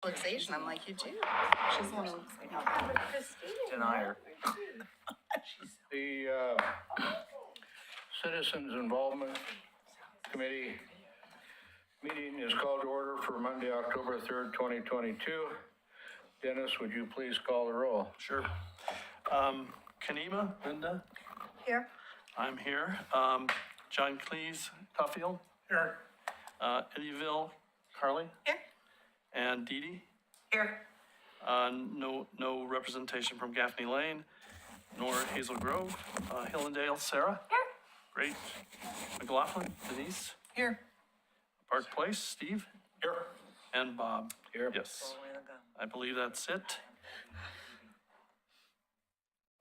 Relaxation, I'm like, you do. She's the one who looks like Denier. The Citizens Involvement Committee meeting is called to order for Monday, October 3rd, 2022. Dennis, would you please call the roll? Sure. Kanema, Linda? Here. I'm here. John Cleese, Caulfield? Here. Eddyville, Carly? Here. And Dee Dee? Here. No representation from Gaffney Lane, nor Hazel Grove. Hillendale, Sarah? Here. Great. McLaughlin, Denise? Here. Park Place, Steve? Here. And Bob? Here. Yes. I believe that's it.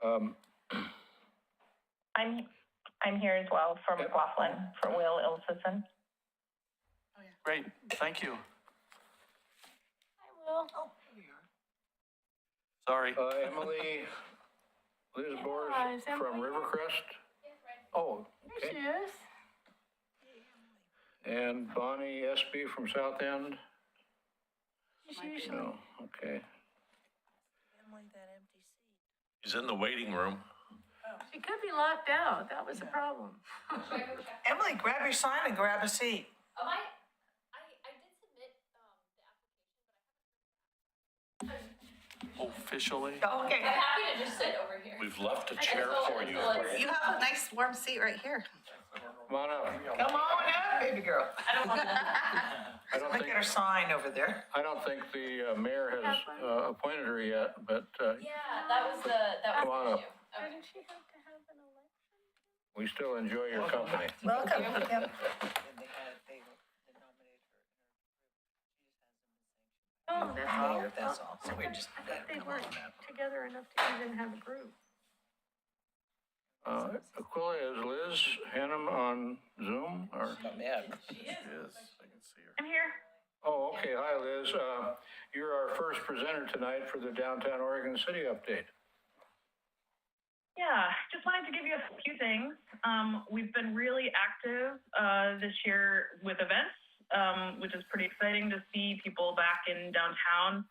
I'm here as well for McLaughlin, for Will Ilsison. Great, thank you. I will. Oh, Sorry. Emily Lisbors from Rivercrest. Oh, there she okay. is. And Bonnie Espy from South End. She's usually. No, okay. He's in the waiting room. She could be locked out. That was the problem. Emily, grab your sign and grab a seat. Oh, I did submit the application, Officially. Okay. but I'm happy to just sit over here. We've left a I chair just for felt you. it's- You have a nice warm seat right here. Come on up. Come on up, baby girl. I don't want to. I don't Look think, at her sign over there. I don't think the mayor has appointed her yet, but Yeah, that was the Come on up. issue. Okay. Didn't she have to have an election? we still enjoy your company. Welcome. Yep. Oh, that's Oh, weird. that's all. So we're just. I thought they weren't together enough to even have a group. Aquila, is Liz Hannum on Zoom or? mad. Yes, I can see her. I'm here. Oh, okay. Hi, Liz. You're our first presenter tonight for the Downtown Oregon City update. Yeah, just wanted to give you a few things. We've been really active this year with events, which is pretty exciting to see people back in downtown.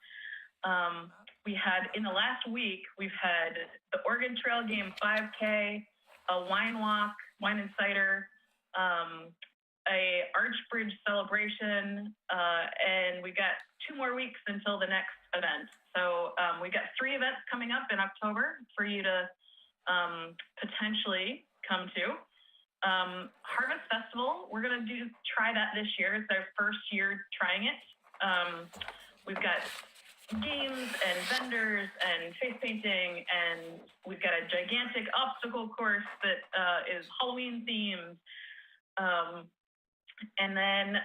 We had, in the last week, we've had the Oregon Trail Game 5K, a wine walk, wine and cider, a Arch Bridge celebration, and we got 2 more weeks until the next event. So we got 3 events coming up in October for you to potentially come to. Harvest Festival, we're gonna try that this year. It's our first year trying it. We've got games and vendors and face painting, and we've got a gigantic obstacle course that is Halloween themed. And then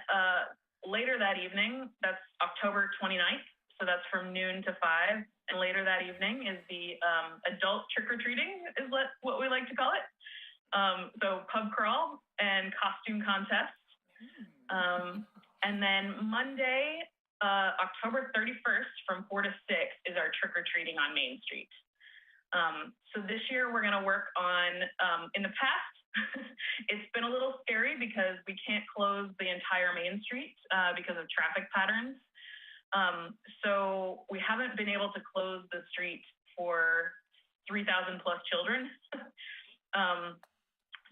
later that evening, that's October 29th, so that's from noon to 5. And later that evening is the adult trick-or-treating, is what we like to call it. So pub crawl and costume contest. And then Monday, October 31st from 4 to 6 is our trick-or-treating on Main Street. So this year we're gonna work on, in the past, it's been a little scary because we can't close the entire Main Street because of traffic patterns. So we haven't been able to close the street for 3,000 plus children.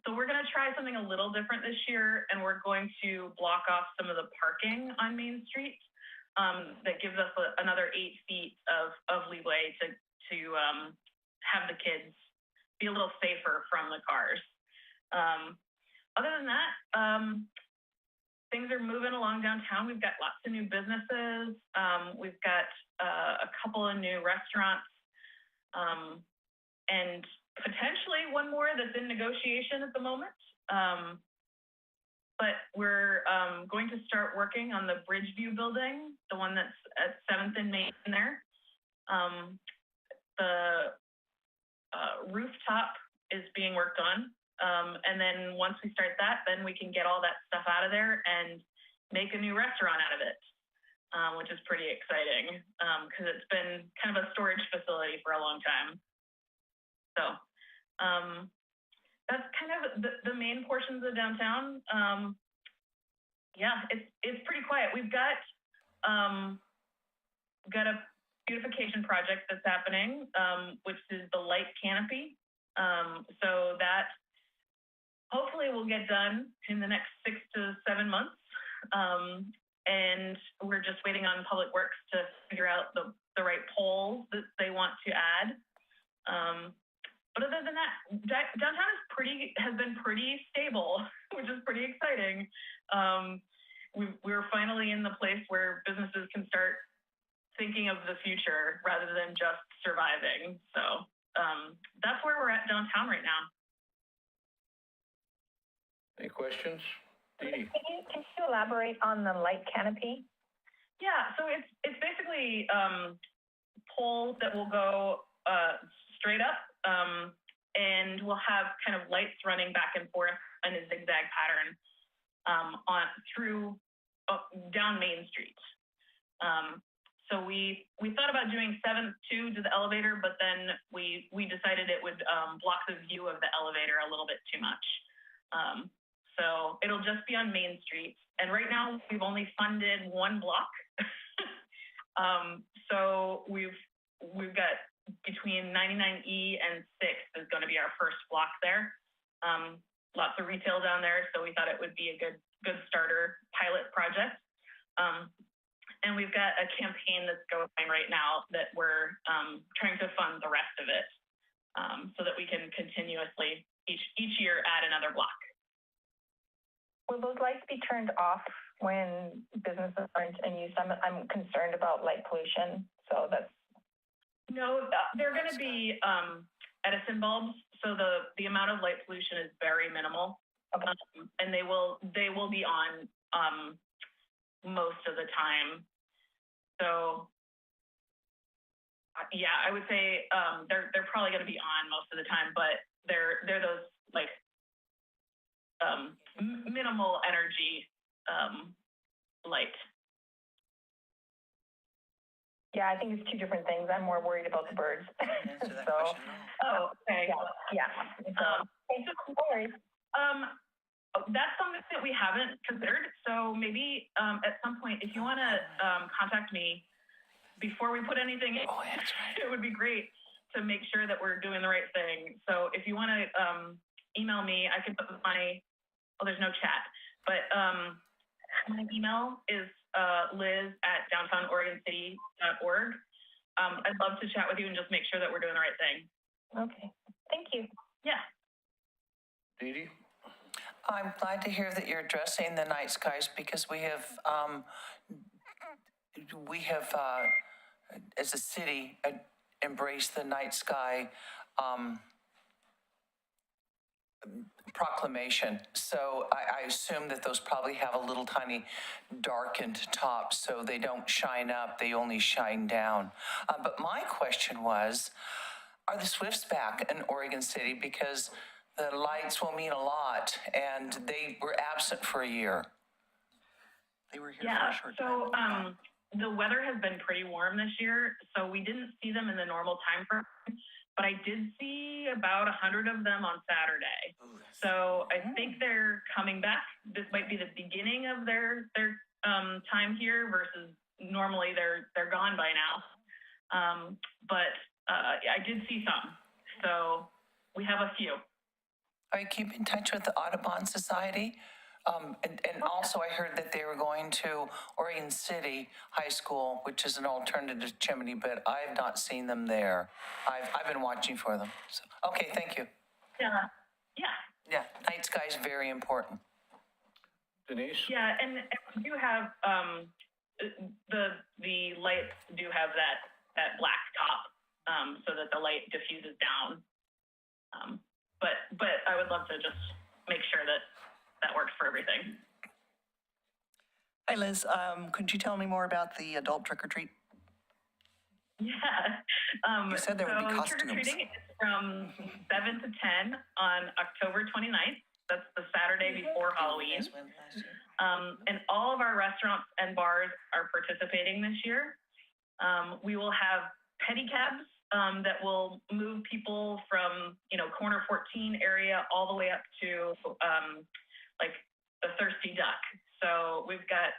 So we're going to try something a little different this year, and we're going to block off some of the parking on Main Street. That gives us another 8 feet of leeway to have the kids be a little safer from the cars. Other than that, things are moving along downtown. We've got lots of new businesses. We've got a couple of new restaurants, and potentially one more that's in negotiation at the moment. But we're going to start working on the Bridgeview building, the one that's at 7th and Main there. The rooftop is being worked on. And then once we start that, then we can get all that stuff out of there and make a new restaurant out of it, which is pretty exciting because it's been kind of a storage facility for a long time. So that's kind of the main portions of downtown. Yeah, it's pretty quiet. We've got got a beautification project that's happening, which is the light canopy. So that hopefully will get done in the next 6 to 7 months. And we're just waiting on Public Works to figure out the right poles that they want to add. But other than that, downtown has been pretty stable, which is pretty exciting. We're finally in the place where businesses can start thinking of the future rather than just surviving. So that's where we're at downtown right now. Any questions? Dee Dee? Can you elaborate on the light canopy? Yeah, so it's basically poles that will go straight up, and we'll have kind of lights running back and forth in a zigzag pattern down Main Street. So we thought about doing 7th too to the elevator, but then we decided it would block the view of the elevator a little bit too much. So it'll just be on Main Street. And right now we've only funded 1 block. So we've got between 99E and 6th is going to be our first block there. Lots of retail down there, so we thought it would be a good starter pilot project. And we've got a campaign that's going right now that we're trying to fund the rest of it, so that we can continuously each year add another block. Will those lights be turned off when businesses aren't in use? I'm concerned about light pollution, so that's... No, they're going to be Edison bulbs, so the amount of light pollution is very minimal. Okay. And they will be on most of the time. So yeah, I would say they're probably going to be on most of the time, but they're those like minimal energy light. Yeah, I think it's 2 different things. I'm more worried about the birds. So, Oh, okay. yeah. No worries. That's something that we haven't considered. So maybe at some point, if you want to contact me before we put anything in, it would be great to make sure that we're doing the right thing. So if you want to email me, I can put there's no chat, but my email is liz@downtownoregoncity.org. I'd love to chat with you and just make sure that we're doing the right thing. Okay. Thank you. Yeah. Dee Dee? I'm glad to hear that you're addressing the night skies because we have as a city, embraced the night sky proclamation. So I assume that those probably have a little tiny darkened top so they don't shine up, they only shine down. But my question was, are the Swifts back in Oregon City? Because the lights will mean a lot, and they were absent for a year. They were here Yeah, for a short so time. the weather has been pretty warm this year, so we didn't see them in the normal time frame, but I did see about 100 of them on Saturday. So I think they're coming back. This might be the beginning of their time here versus normally they're gone by now. But I did see some, so we have a few. Are you keep in touch with the Audubon Society? And also I heard that they were going to Oregon City High School, which is an alternative to Chimney, but I have not seen them there. I've been watching for them. So, okay, thank you. Yeah. Yeah, night sky is very important. Denise? Yeah, and we do have the lights do have that black top, so that the light diffuses down. But I would love to just make sure that works for everything. Hi, Liz. Could you tell me more about the adult trick-or-treat? Yeah. You said there would be costumes. Trick-or-treating is from 7 to 10 on October 29th. That's the Saturday before Halloween. And all of our restaurants and bars are participating this year. We will have pedicabs that will move people from, corner 14 area all the way up to like the Thirsty Duck. So we've got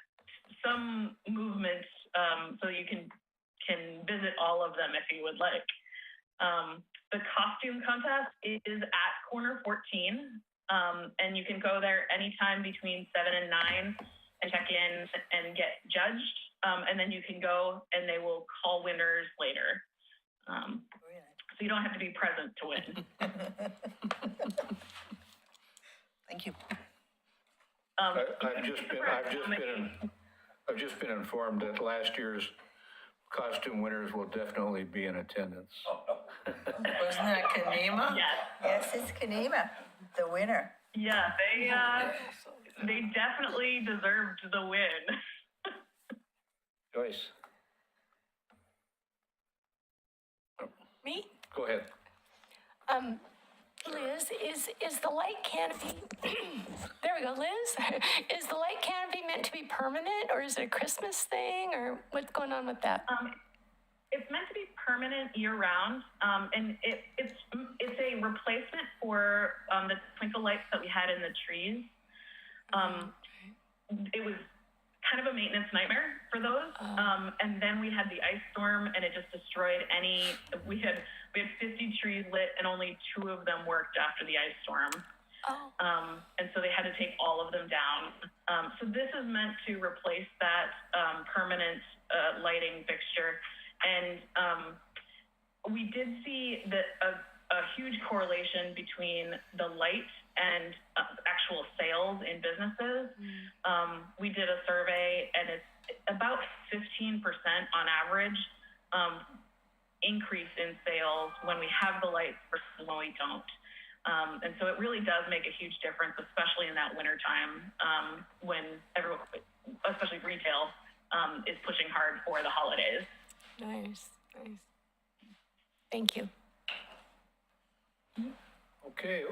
some movement so you can can visit all of them if you would like. The costume contest is at Corner 14, and you can go there anytime between 7 and 9 and check in and get judged, and then you can go and they will call winners later. So you don't have to be present to win. Thank you. I've just been informed that last year's costume winners will definitely be in attendance. Wasn't that Kanema? Yes. Yes, it's Kanema, the winner. Yeah, they definitely deserved the win. Joyce, Me? go ahead. Liz, is the light canopy, there we go, Liz, is the light canopy meant to be permanent, or is it a Christmas thing, or what's going on with that? It's meant to be permanent year-round, and it's a replacement for the twinkle lights that we had in the trees. It was kind of a maintenance nightmare for those, and then we had the ice storm, and it just destroyed we had 50 trees lit, and only 2 of them worked after the ice storm. And so they had to take all of them down. So this is meant to replace that permanent lighting fixture. And we did see that a huge correlation between the light and actual sales in businesses. We did a survey, and it's about 15% on average increase in sales when we have the lights versus when we don't. And so it really does make a huge difference, especially in that winter time, when everyone, especially retail, is pushing hard for the holidays. Nice. Thank you. Okay,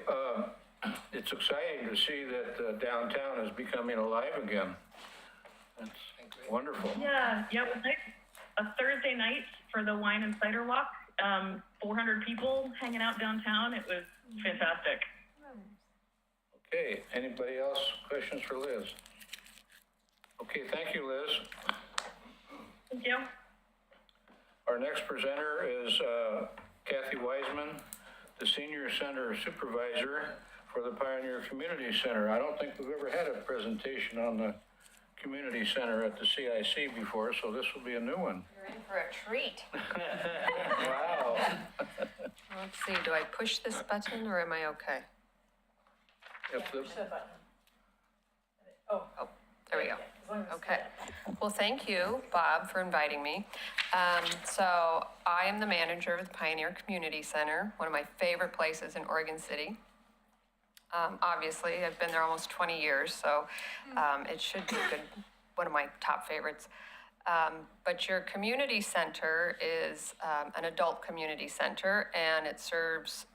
it's exciting to see that downtown is becoming alive again. That's wonderful. Yeah, it was nice. A Thursday night for the wine and cider walk. 400 people hanging out downtown. It was fantastic. Okay, anybody else? Questions for Liz? Okay, thank you, Liz. Thank you. Our next presenter is Kathy Wiseman, the Senior Center Supervisor for the Pioneer Community Center. I don't think we've ever had a presentation on the Community Center at the CIC before, so this will be a new one. You're in for a treat. Wow. Let's see, do I push this button or am I okay? Oh, there we go. Okay. Well, thank you, Bob, for inviting me. So I am the manager of the Pioneer Community Center, one of my favorite places in Oregon City. Obviously, I've been there almost 20 years, so it should be one of my top favorites. But your community center is an adult community center, and it serves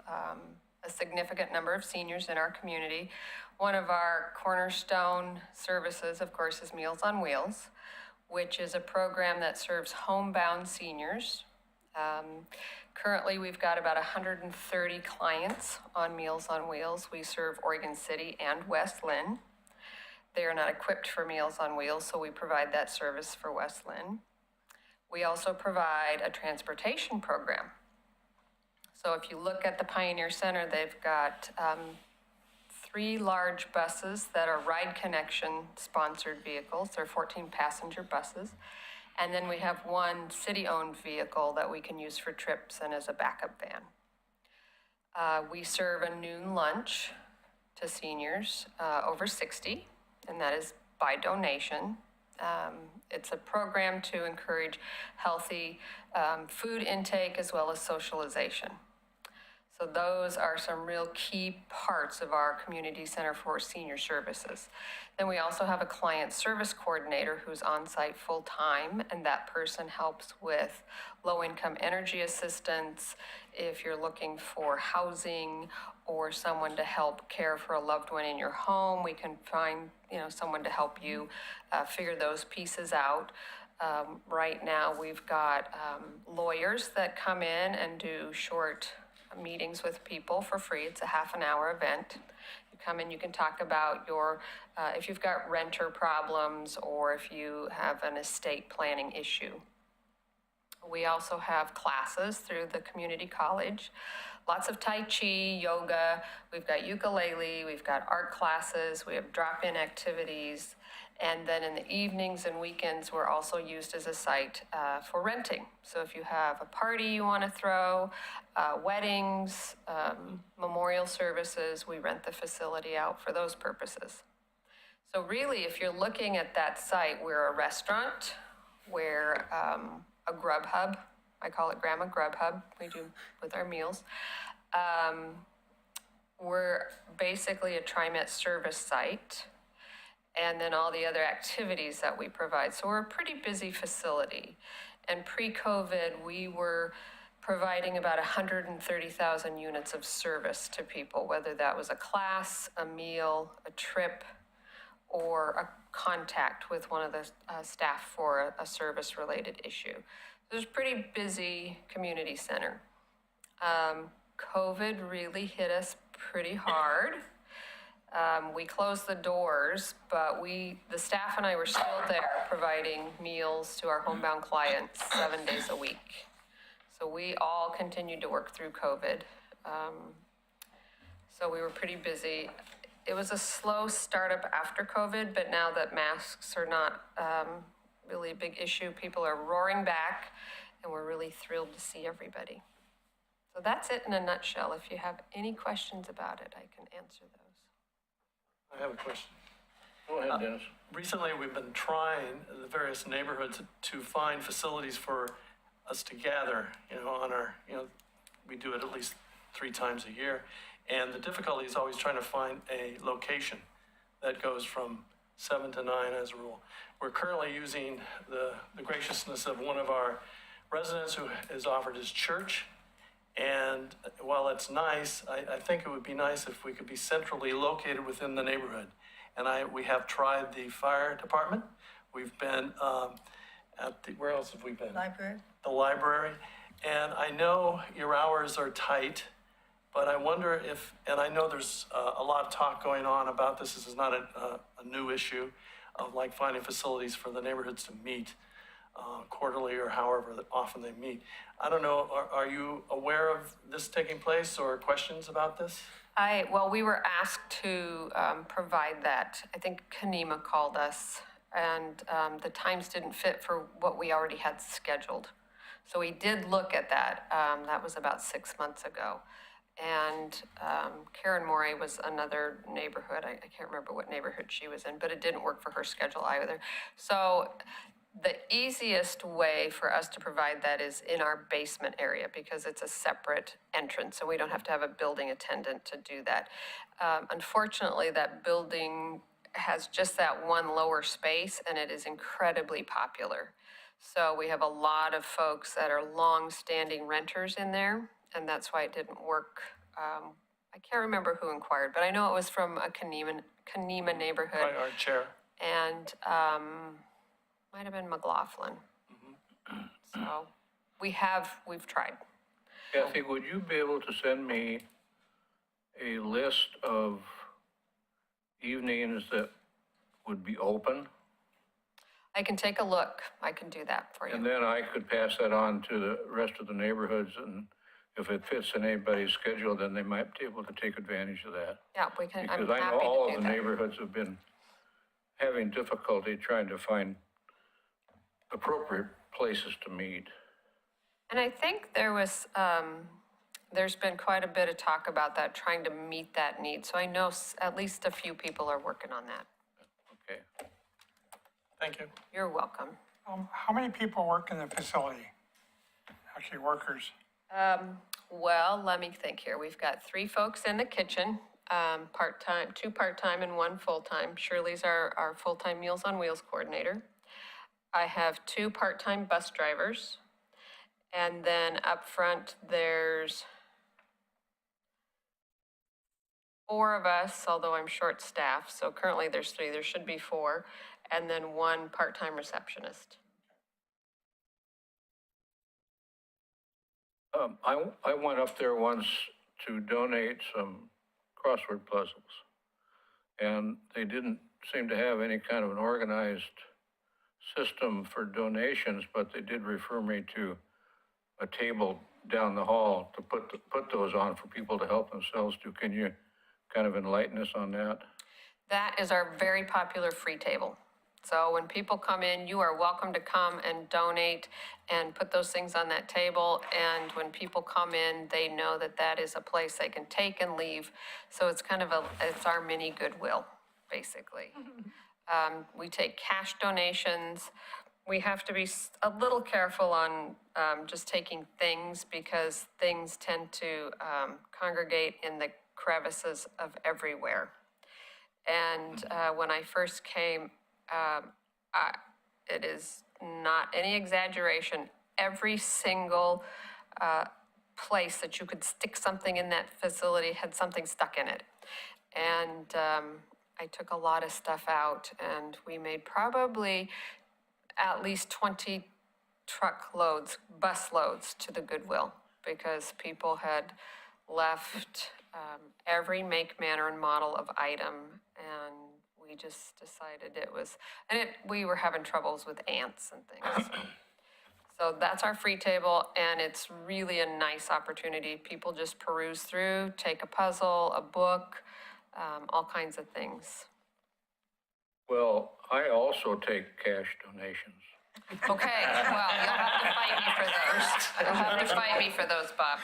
a significant number of seniors in our community. One of our cornerstone services, of course, is Meals on Wheels, which is a program that serves homebound seniors. Currently, we've got about 130 clients on Meals on Wheels. We serve Oregon City and West Lynn. They are not equipped for Meals on Wheels, so we provide that service for West Lynn. We also provide a transportation program. So if you look at the Pioneer Center, they've got 3 large buses that are Ride Connection sponsored vehicles. They're 14-passenger buses. And then we have 1 city-owned vehicle that we can use for trips and as a backup van. We serve a noon lunch to seniors over 60, and that is by donation. It's a program to encourage healthy food intake as well as socialization. So those are some real key parts of our community center for senior services. Then we also have a client service coordinator who's on site full time, and that person helps with low-income energy assistance. If you're looking for housing or someone to help care for a loved one in your home, we can find someone to help you figure those pieces out. Right now, we've got lawyers that come in and do short meetings with people for free. It's a half-an-hour event. You come in, you can talk about your, if you've got renter problems or if you have an estate planning issue. We also have classes through the community college, lots of Tai Chi, yoga, we've got ukulele, we've got art classes, we have drop-in activities. And then in the evenings and weekends, we're also used as a site for renting. So if you have a party you want to throw, weddings, memorial services, we rent the facility out for those purposes. So really, if you're looking at that site, we're a restaurant, we're a grub hub. I call it Grandma Grub Hub. We do with our meals. We're basically a TriMet service site, and then all the other activities that we provide. So we're a pretty busy facility. And pre-COVID, we were providing about 130,000 units of service to people, whether that was a class, a meal, a trip, or a contact with one of the staff for a service-related issue. So it's a pretty busy community center. COVID really hit us pretty hard. We closed the doors, but the staff and I were still there providing meals to our homebound clients 7 days a week. So we all continued to work through COVID. So we were pretty busy. It was a slow startup after COVID, but now that masks are not really a big issue, people are roaring back, and we're really thrilled to see everybody. So that's it in a nutshell. If you have any questions about it, I can answer those. I have a question. Go ahead, Dennis. Recently, we've been trying the various neighborhoods to find facilities for us to gather, on our, we do it at least 3 times a year. And the difficulty is always trying to find a location that goes from 7 to 9 as a rule. We're currently using the graciousness of one of our residents who has offered his church. And while it's nice, I think it would be nice if we could be centrally located within the neighborhood. And we have tried the fire department. We've been where else have we been? Library. The library. And I know your hours are tight, but I wonder if, and I know there's a lot of talk going on about this. This is not a new issue of like finding facilities for the neighborhoods to meet quarterly or however often they meet. I don't know, are you aware of this taking place or questions about this? Well, we were asked to provide that. I think Kanema called us, and the times didn't fit for what we already had scheduled. So we did look at that. That was about 6 months ago. And Karen Morey was another neighborhood. I can't remember what neighborhood she was in, but it didn't work for her schedule either. So the easiest way for us to provide that is in our basement area because it's a separate entrance, so we don't have to have a building attendant to do that. Unfortunately, that building has just that one lower space, and it is incredibly popular. So we have a lot of folks that are long-standing renters in there, and that's why it didn't work. I can't remember who inquired, but I know it was from a Kanema neighborhood. Right, our chair. And might have been McLaughlin. So we've tried. Kathy, would you be able to send me a list of evenings that would be open? I can take a look. I can do that for you. And then I could pass that on to the rest of the neighborhoods, and if it fits in anybody's schedule, then they might be able to take advantage of that. Yeah, we can. Because I'm I know happy all to of do the that. neighborhoods have been having difficulty trying to find appropriate places to meet. And I think there's been quite a bit of talk about that, trying to meet that need. So I know at least a few people are working on that. Okay. Thank you. You're welcome. How many people work in the facility? Actually, workers? Well, let me think here. We've got 3 folks in the kitchen, part-time, 2 part-time and 1 full-time. Shirley's our full-time Meals on Wheels coordinator. I have 2 part-time bus drivers. And then up front, there's 4 of us, although I'm short-staffed. So currently there's 3, there should be 4. And then 1 part-time receptionist. I went up there once to donate some crossword puzzles, and they didn't seem to have any kind of an organized system for donations, but they did refer me to a table down the hall to put those on for people to help themselves to. Can you kind of enlighten us on that? That is our very popular free table. So when people come in, you are welcome to come and donate and put those things on that table. And when people come in, they know that that is a place they can take and leave. So it's kind of it's our mini Goodwill, basically. We take cash donations. We have to be a little careful on just taking things because things tend to congregate in the crevices of everywhere. And when I first came, it is not any exaggeration, every single place that you could stick something in that facility had something stuck in it. And I took a lot of stuff out, and we made probably at least 20 truckloads, bus loads to the Goodwill, because people had left every make, manner, and model of item, and we just decided it was, and we were having troubles with ants and things. So that's our free table, and it's really a nice opportunity. People just peruse through, take a puzzle, a book, all kinds of things. Well, I also take cash donations. Okay, well, you'll have to fight me for those. You'll have to fight me for those, Bob.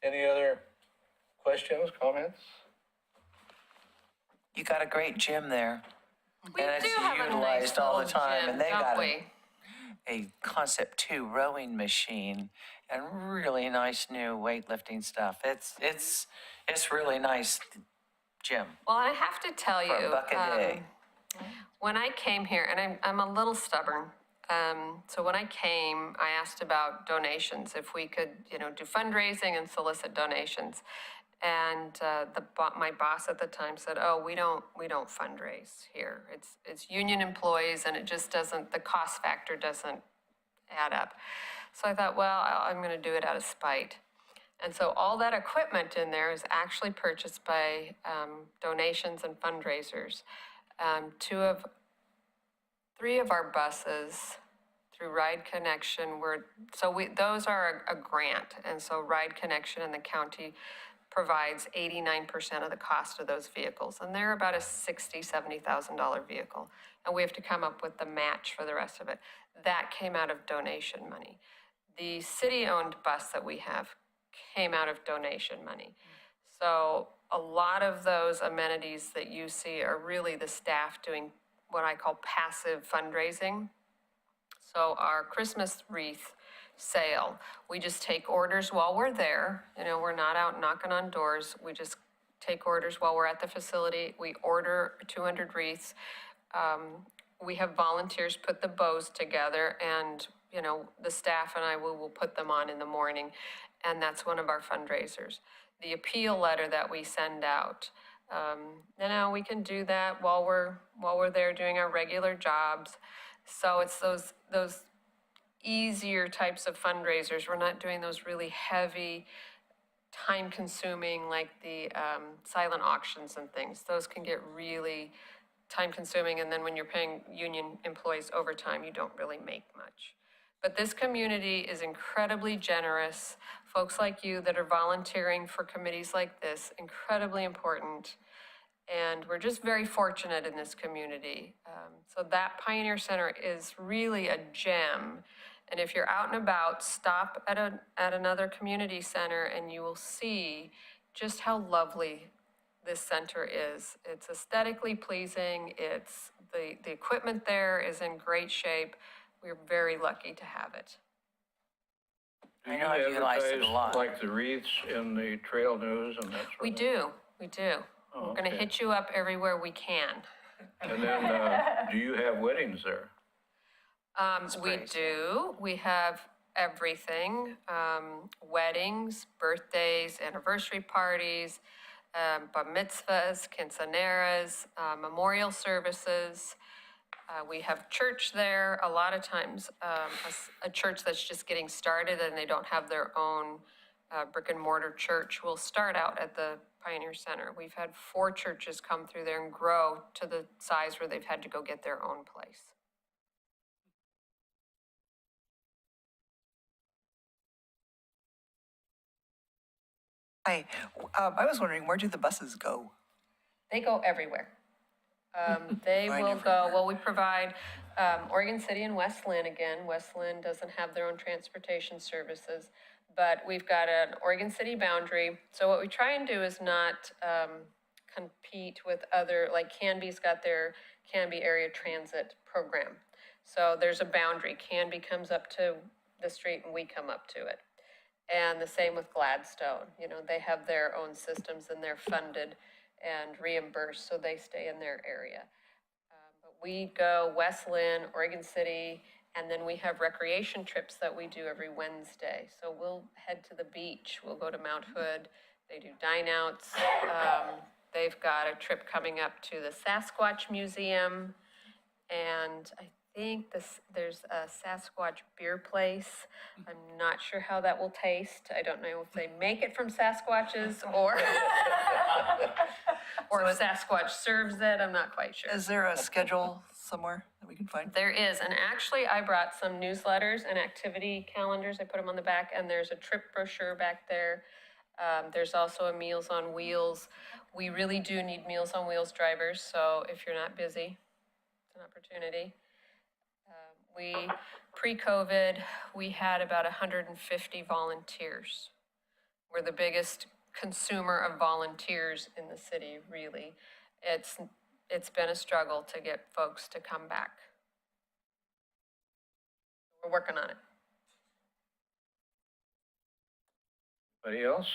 Any other questions, comments? You got a great gym there. We And do it's have a nice utilized all the little time, gym, and they don't got we? a Concept 2 rowing machine and really nice new weightlifting stuff. It's really nice gym Well, I have to tell you, for $1 a day. when I came here, and I'm a little stubborn, so when I came, I asked about donations, if we could, do fundraising and solicit donations. And my boss at the time said, "Oh, we don't fundraise here. It's union employees, and it just doesn't. The cost factor doesn't add up." So I thought, well, I'm going to do it out of spite. And so all that equipment in there is actually purchased by donations and fundraisers. 3 of our buses through Ride Connection those are a grant, and so Ride Connection and the county provides 89% of the cost of those vehicles, and they're about a $60,000, $70,000 vehicle, and we have to come up with the match for the rest of it. That came out of donation money. The city-owned bus that we have came out of donation money. So a lot of those amenities that you see are really the staff doing what I call passive fundraising. So our Christmas wreath sale, we just take orders while we're there. We're not out knocking on doors. We just take orders while we're at the facility. We order 200 wreaths. We have volunteers put the bows together, and the staff and I will put them on in the morning, and that's one of our fundraisers. The appeal letter that we send out, we can do that while we're there doing our regular jobs. So it's those easier types of fundraisers. We're not doing those really heavy, time-consuming, like the silent auctions and things. Those can get really time-consuming, and then when you're paying union employees overtime, you don't really make much. But this community is incredibly generous. Folks like you that are volunteering for committees like this, incredibly important. And we're just very fortunate in this community. So that Pioneer Center is really a gem. And if you're out and about, stop at another community center and you will see just how lovely this center is. It's aesthetically pleasing. It's the equipment there is in great shape. We're very lucky to have it. Do I you know I've utilized it a lot. advertise like the wreaths in the trail news and that sort of We thing? do. Oh, We're gonna okay. hit you up everywhere we can. And then, do you have weddings there? We do. We have everything, weddings, birthdays, anniversary parties, bar mitzvahs, quinceaneras, memorial services. We have church there. A lot of times, a church that's just getting started and they don't have their own brick and mortar church will start out at the Pioneer Center. We've had 4 churches come through there and grow to the size where they've had to go get their own place. Hi, I was wondering, where do the buses go? They go everywhere. They Right will go, well, we provide, Oregon City and West Lynn again. West Lynn doesn't have their own transportation services, but we've got an Oregon City boundary. So what we try and do is not, compete with other, like Canby's got their Canby Area Transit Program. So there's a boundary. Canby comes up to the street and we come up to it. And the same with Gladstone. You know, they have their own systems and they're funded and reimbursed, so they stay in their area. But we go West Lynn, Oregon City, and then we have recreation trips that we do every Wednesday. So we'll head to the beach, we'll go to Mount Hood, they do dine outs. They've got a trip coming up to the Sasquatch Museum, and I think there's a Sasquatch beer place. I'm not sure how that will taste. I don't know if they make it from Sasquatches or if Sasquatch serves it. I'm not quite sure. Is there a schedule somewhere that we can find? There is, and actually I brought some newsletters and activity calendars. I put them on the back, and there's a trip brochure back there. There's also a Meals on Wheels. We really do need Meals on Wheels drivers, so if you're not busy, it's an opportunity. Pre-COVID, we had about 150 volunteers. We're the biggest consumer of volunteers in the city, really. It's been a struggle to get folks to come back. We're working on it. Anybody else?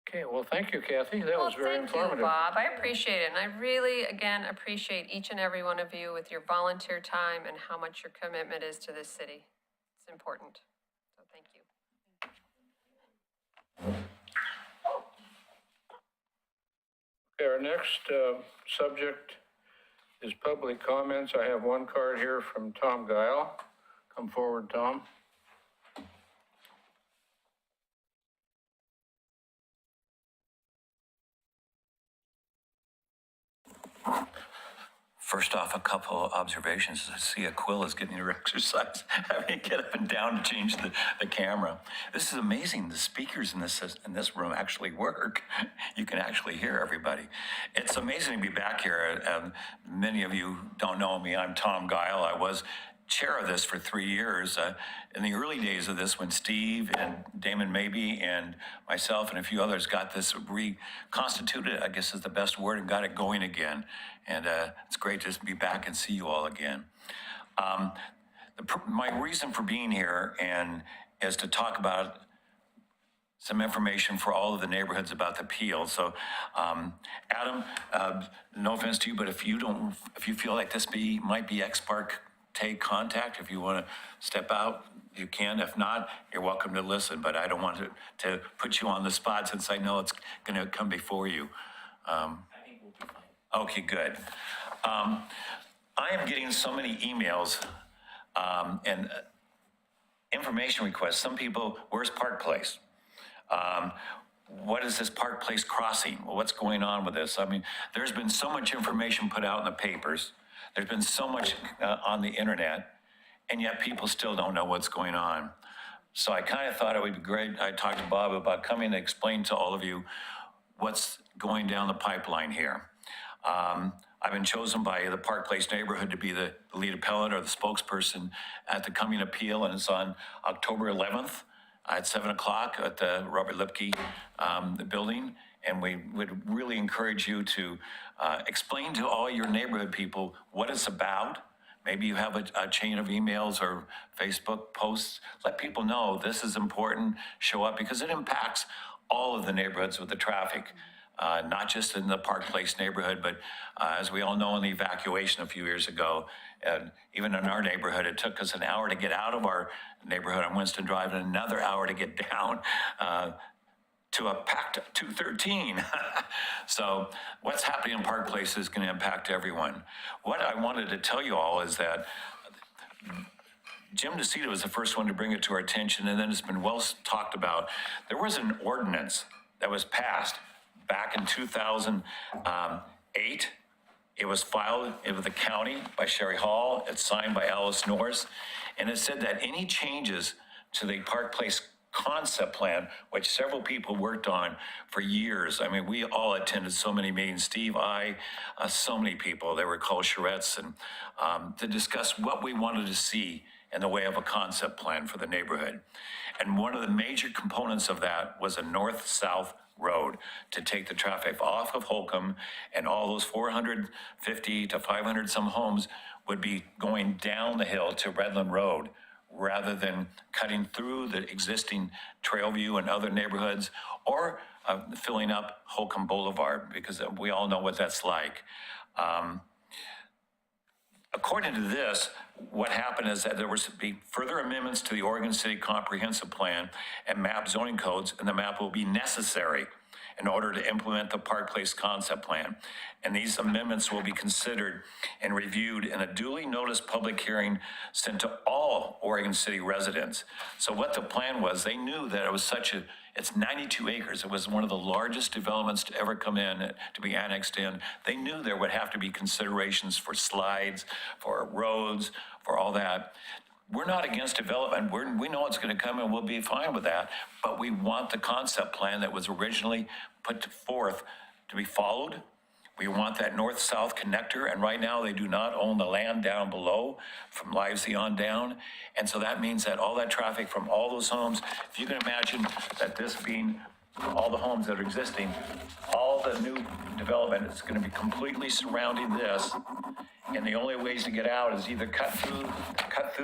Okay, well, thank you, Kathy. That was very informative. Thank you, Bob. I appreciate it. And I really, again, appreciate each and every one of you with your volunteer time and how much your commitment is to this city. It's important. So thank you. Okay, our next subject is public comments. I have one card here from Tom Guile. Come forward, Tom. First off, a couple of observations. I see Aquila is getting her exercise, having to get up and down to change the camera. This is amazing. The speakers in this room actually work. You can actually hear everybody. It's amazing to be back here. Many of you don't know me. I'm Tom Guile. I was chair of this for 3 years. In the early days of this, when Steve and Damon Mabey and myself and a few others got this reconstituted, I guess is the best word, and got it going again. And it's great to just be back and see you all again. My reason for being here is to talk about some information for all of the neighborhoods about the appeal. So, Adam, no offense to you, but if you feel like this might be ex parte contact, if you want to step out, you can. If not, you're welcome to listen, but I don't want to put you on the spot since I know it's going to come before you. I think we'll be fine. Okay, good. I am getting so many emails and information requests. Some people, where's Park Place? What is this Park Place crossing? Well, what's going on with this? I mean, there's been so much information put out in the papers. There's been so much on the internet, and yet people still don't know what's going on. So I kind of thought it would be great. I talked to Bob about coming to explain to all of you what's going down the pipeline here. I've been chosen by the Park Place neighborhood to be the lead appellant or the spokesperson at the coming appeal, and it's on October 11th at 7 o'clock at the Robert Lipke the building. And we would really encourage you to explain to all your neighborhood people what it's about. Maybe you have a chain of emails or Facebook posts. Let people know this is important, show up, because it impacts all of the neighborhoods with the traffic, not just in the Park Place neighborhood, but as we all know, in the evacuation a few years ago, and even in our neighborhood, it took us an hour to get out of our neighborhood on Winston Drive and another hour to get down to a packed 213. So what's happening in Park Place is going to impact everyone. What I wanted to tell you all is that Jim DeCito was the first one to bring it to our attention, and then it's been well talked about. There was an ordinance that was passed back in 2008. It was filed with the county by Sherry Hall. It's signed by Alice Norris. And it said that any changes to the Park Place concept plan, which several people worked on for years. I mean, we all attended so many meetings, Steve, so many people, they were called charrettes, and to discuss what we wanted to see in the way of a concept plan for the neighborhood. And one of the major components of that was a north-south road to take the traffic off of Holcomb, and all those 450 to 500 some homes would be going down the hill to Redland Road, rather than cutting through the existing Trailview and other neighborhoods, or filling up Holcomb Boulevard, because we all know what that's like. According to this, what happened is that there was to be further amendments to the Oregon City Comprehensive Plan and map zoning codes, and the map will be necessary in order to implement the Park Place concept plan. And these amendments will be considered and reviewed in a duly noticed public hearing sent to all Oregon City residents. So what the plan was, they knew that it was it's 92 acres. It was one of the largest developments to ever come in, to be annexed in. They knew there would have to be considerations for slides, for roads, for all that. We're not against development. We know it's going to come and we'll be fine with that. But we want the concept plan that was originally put forth to be followed. We want that north-south connector, and right now they do not own the land down below from Livesey on down. And so that means that all that traffic from all those homes, if you can imagine that this being all the homes that are existing, all the new development is going to be completely surrounding this. And the only ways to get out is either cut through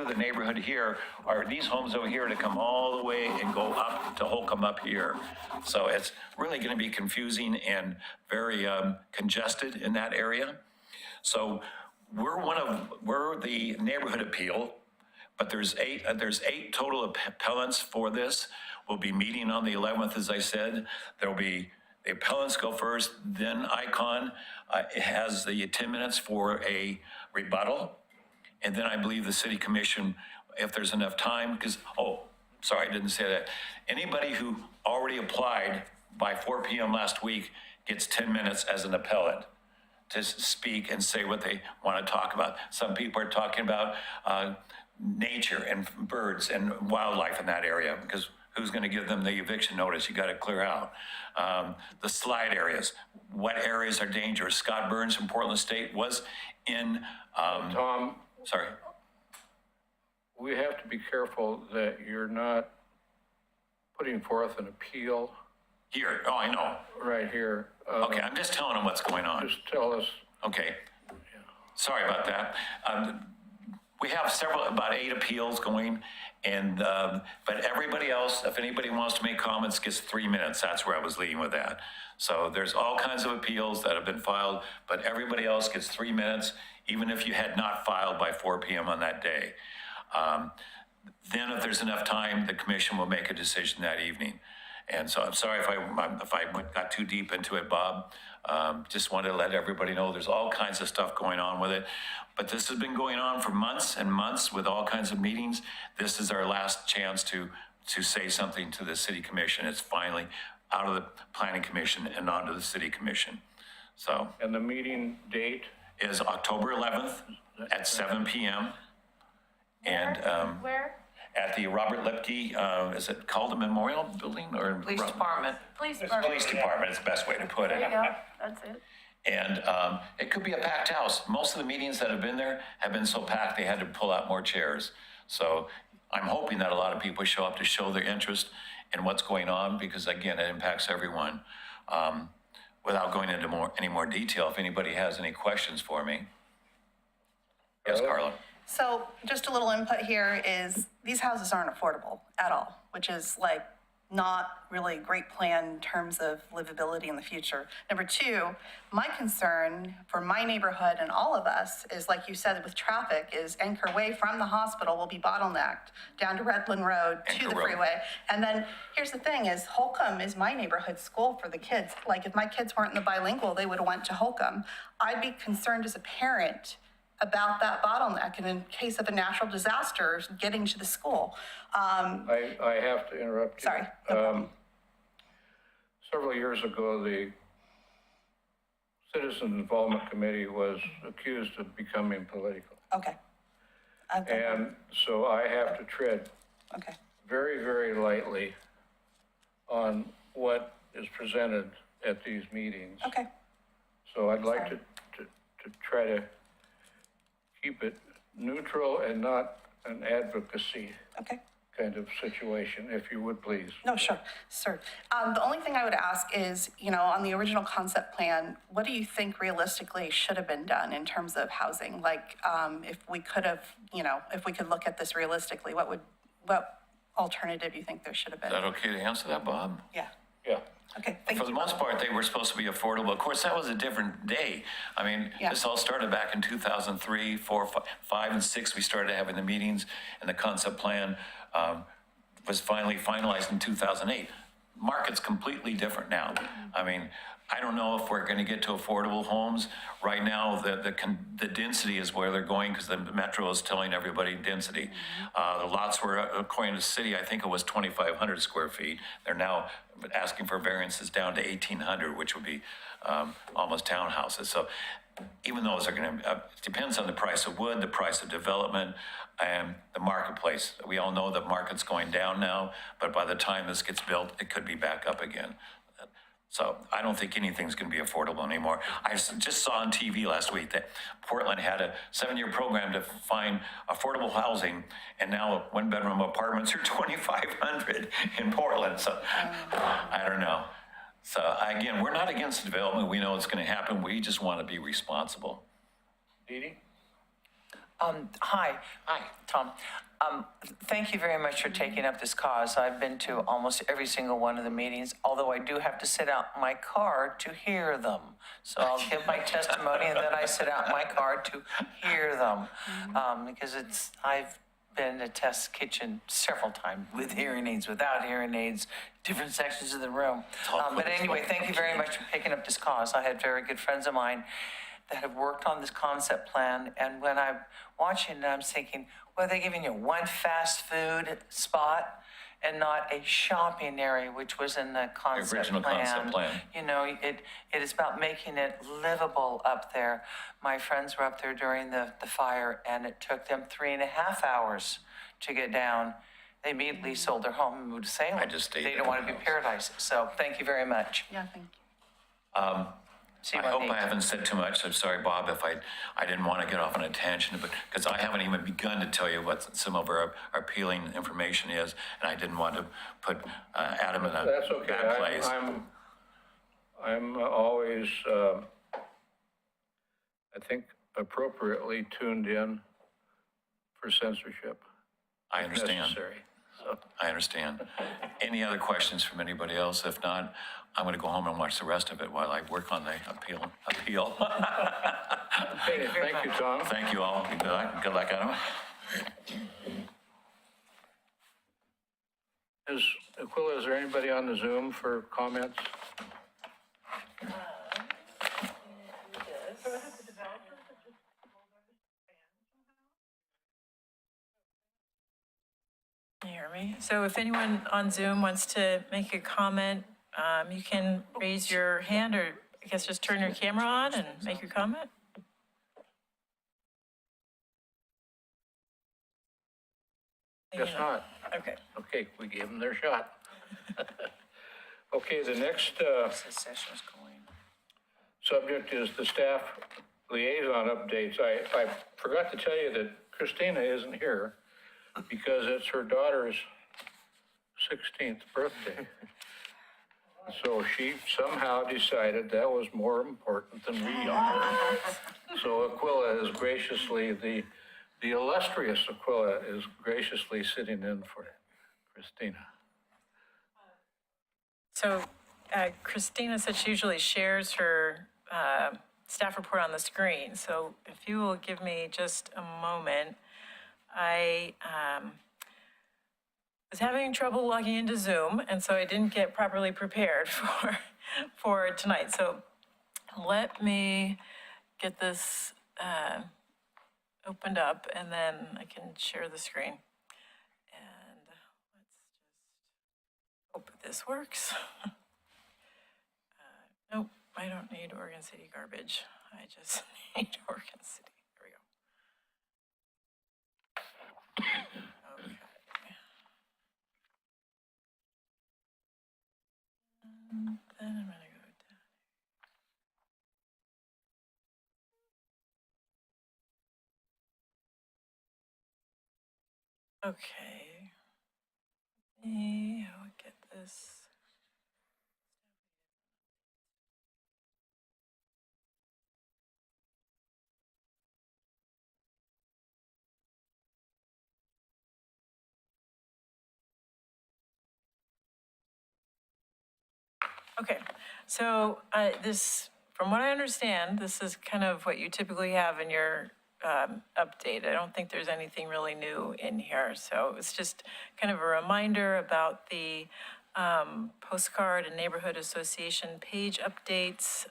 the neighborhood here, or these homes over here to come all the way and go up to Holcomb up here. So it's really going to be confusing and very congested in that area. So we're the neighborhood appeal, but there's eight total appellants for this. We'll be meeting on the 11th, as I said. There'll be the appellants go first, then Icon has the 10 minutes for a rebuttal. And then I believe the city commission, if there's enough time, because, sorry, I didn't say that. Anybody who already applied by 4 p.m. last week gets 10 minutes as an appellant to speak and say what they want to talk about. Some people are talking about nature and birds and wildlife in that area, because who's going to give them the eviction notice? You got to clear out. The slide areas, what areas are dangerous? Scott Burns from Portland State was in. Tom, Sorry. we have to be careful that you're not putting forth an appeal Here, I know. right here. Okay, I'm just telling them what's going on. Just tell us. Okay. Sorry about that. We have about 8 appeals going, and but everybody else, if anybody wants to make comments, gets 3 minutes. That's where I was leading with that. So there's all kinds of appeals that have been filed, but everybody else gets 3 minutes, even if you had not filed by 4 p.m. on that day. Then if there's enough time, the commission will make a decision that evening. And so I'm sorry if I got too deep into it, Bob. Just wanted to let everybody know there's all kinds of stuff going on with it. But this has been going on for months and months with all kinds of meetings. This is our last chance to say something to the city commission. It's finally out of the planning commission and onto the city commission. So. And the meeting date? Is October 11th at 7 p.m. And Where? at the Robert Lipke, is it called the Memorial Building or? Police Department. Police Police Department is the best way to put it. There you go. That's it. And it could be a packed house. Most of the meetings that have been there have been so packed they had to pull out more chairs. So I'm hoping that a lot of people show up to show their interest in what's going on, because again, it impacts everyone. Without going into any more detail, if anybody has any questions for me. Yes, Carla. So just a little input here is these houses aren't affordable at all, which is like not really a great plan in terms of livability in the future. Number two, my concern for my neighborhood and all of us is, like you said, with traffic, is Anchor Way from the hospital will be bottlenecked down to Redland Road to the freeway. And then here's the thing is Holcomb is my neighborhood school for the kids. Like if my kids weren't in the bilingual, they would have went to Holcomb. I'd be concerned as a parent about that bottleneck and in case of a natural disaster getting to the school. I have to interrupt you. Sorry, no problem. Several years ago, the Citizen Involvement Committee was accused of becoming political. Okay. And so I have to tread Okay. very lightly on what is presented at these meetings. Okay, So I'd like to try to keep it neutral and not an advocacy okay. kind of situation, if you would please. No, sure, sir. The only thing I would ask is, on the original concept plan, what do you think realistically should have been done in terms of housing? Like, if we could have, if we could look at this realistically, what alternative do you think there should have been? Is that okay to answer that, Bob? Yeah, Yeah. okay, thank For you. the most part, they were supposed to be affordable. Of course, that was a different day. I mean, Yeah. this all started back in 2003, 4, 5, and 6. We started having the meetings, and the concept plan was finally finalized in 2008. Market's completely different now. I mean, I don't know if we're going to get to affordable homes. Right now, the density is where they're going because the metro is telling everybody density. The lots were, according to the city, I think it was 2,500 square feet. They're now asking for variances down to 1,800, which would be almost townhouses. So even those are going to, depends on the price of wood, the price of development, and the marketplace. We all know the market's going down now, but by the time this gets built, it could be back up again. So I don't think anything's going to be affordable anymore. I just saw on TV last week that Portland had a 7-year program to find affordable housing, and now one-bedroom apartments are 2,500 in Portland. So I don't know. So again, we're not against development. We know it's going to happen. We just want to be responsible. Dee Dee? Hi. Hi. Tom. Thank you very much for taking up this cause. I've been to almost every single one of the meetings, although I do have to sit out in my car to hear them. So I'll give my testimony and then I sit out in my car to hear them. Because I've been to test kitchen several times with hearing aids, without hearing aids, different sections of the room. But anyway, thank you very much for picking up this cause. I had very good friends of mine that have worked on this concept plan, and when I'm watching it, I'm thinking, well, they're giving you one fast food spot and not a shopping area, which was in the concept Original plan. concept plan. It is about making it livable up there. My friends were up there during the fire, and it took them 3.5 hours to get down. They immediately sold their home and moved to Salem. I just stayed They there. don't want to be paradise. So thank you very much. Yeah, thank you. See you I on hope the I haven't said too much. I'm sorry, Bob, if I didn't want to get off on a tangent, but because I haven't even begun to tell you what some of our appealing information is, and I didn't want to put Adam in a That's okay. bad place. I'm always, I think, appropriately tuned in for censorship. I understand. Necessary. So, I understand. Any other questions from anybody else? If not, I'm going to go home and watch the rest of it while I work on the appeal. okay, thank you, Tom. Thank you all. Good luck, Adam. Aquila, is there anybody on the Zoom for comments? Can you hear me? So if anyone on Zoom wants to make a comment, you can raise your hand, or I guess just turn your camera on and make your comment. Guess not. Okay. Okay, we gave them their shot. Okay, the next Session's going. subject is the staff liaison updates. I forgot to tell you that Christina isn't here because it's her daughter's 16th birthday. So she somehow decided that was more important than we are. So Aquila is graciously, the illustrious Aquila is graciously sitting in for Christina. So Christina said she usually shares her staff report on the screen. So if you will give me just a moment, I was having trouble logging into Zoom, and so I didn't get properly prepared for tonight. So let me get this opened up, and then I can share the screen. And let's just hope this works. Nope, I don't need Oregon City garbage. I just need Oregon City. There we go. Okay. Okay. Let me get this. Okay, so this, from what I understand, this is kind of what you typically have in your update. I don't think there's anything really new in here. So it's just kind of a reminder about the Postcard and Neighborhood Association page updates.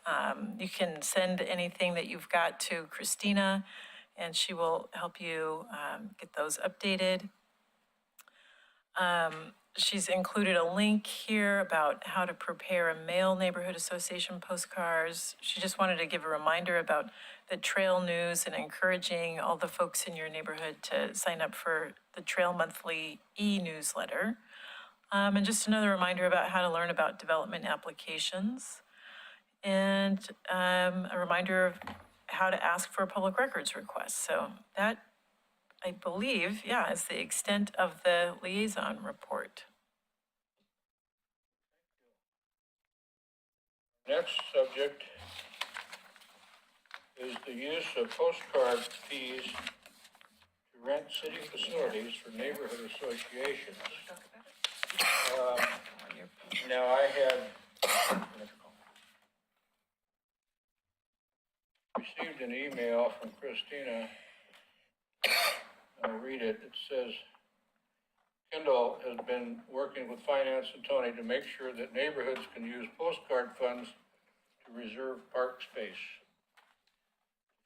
You can send anything that you've got to Christina, and she will help you get those updated. She's included a link here about how to prepare a mail neighborhood association postcards. She just wanted to give a reminder about the trail news and encouraging all the folks in your neighborhood to sign up for the Trail Monthly e-newsletter. And just another reminder about how to learn about development applications. And a reminder of how to ask for a public records request. So that, I believe, yeah, is the extent of the liaison report. Next subject is the use of postcard fees to rent city facilities for neighborhood associations. Now, I had received an email from Christina. I'll read it. It says, Kendall has been working with Finance and Tony to make sure that neighborhoods can use postcard funds to reserve park space.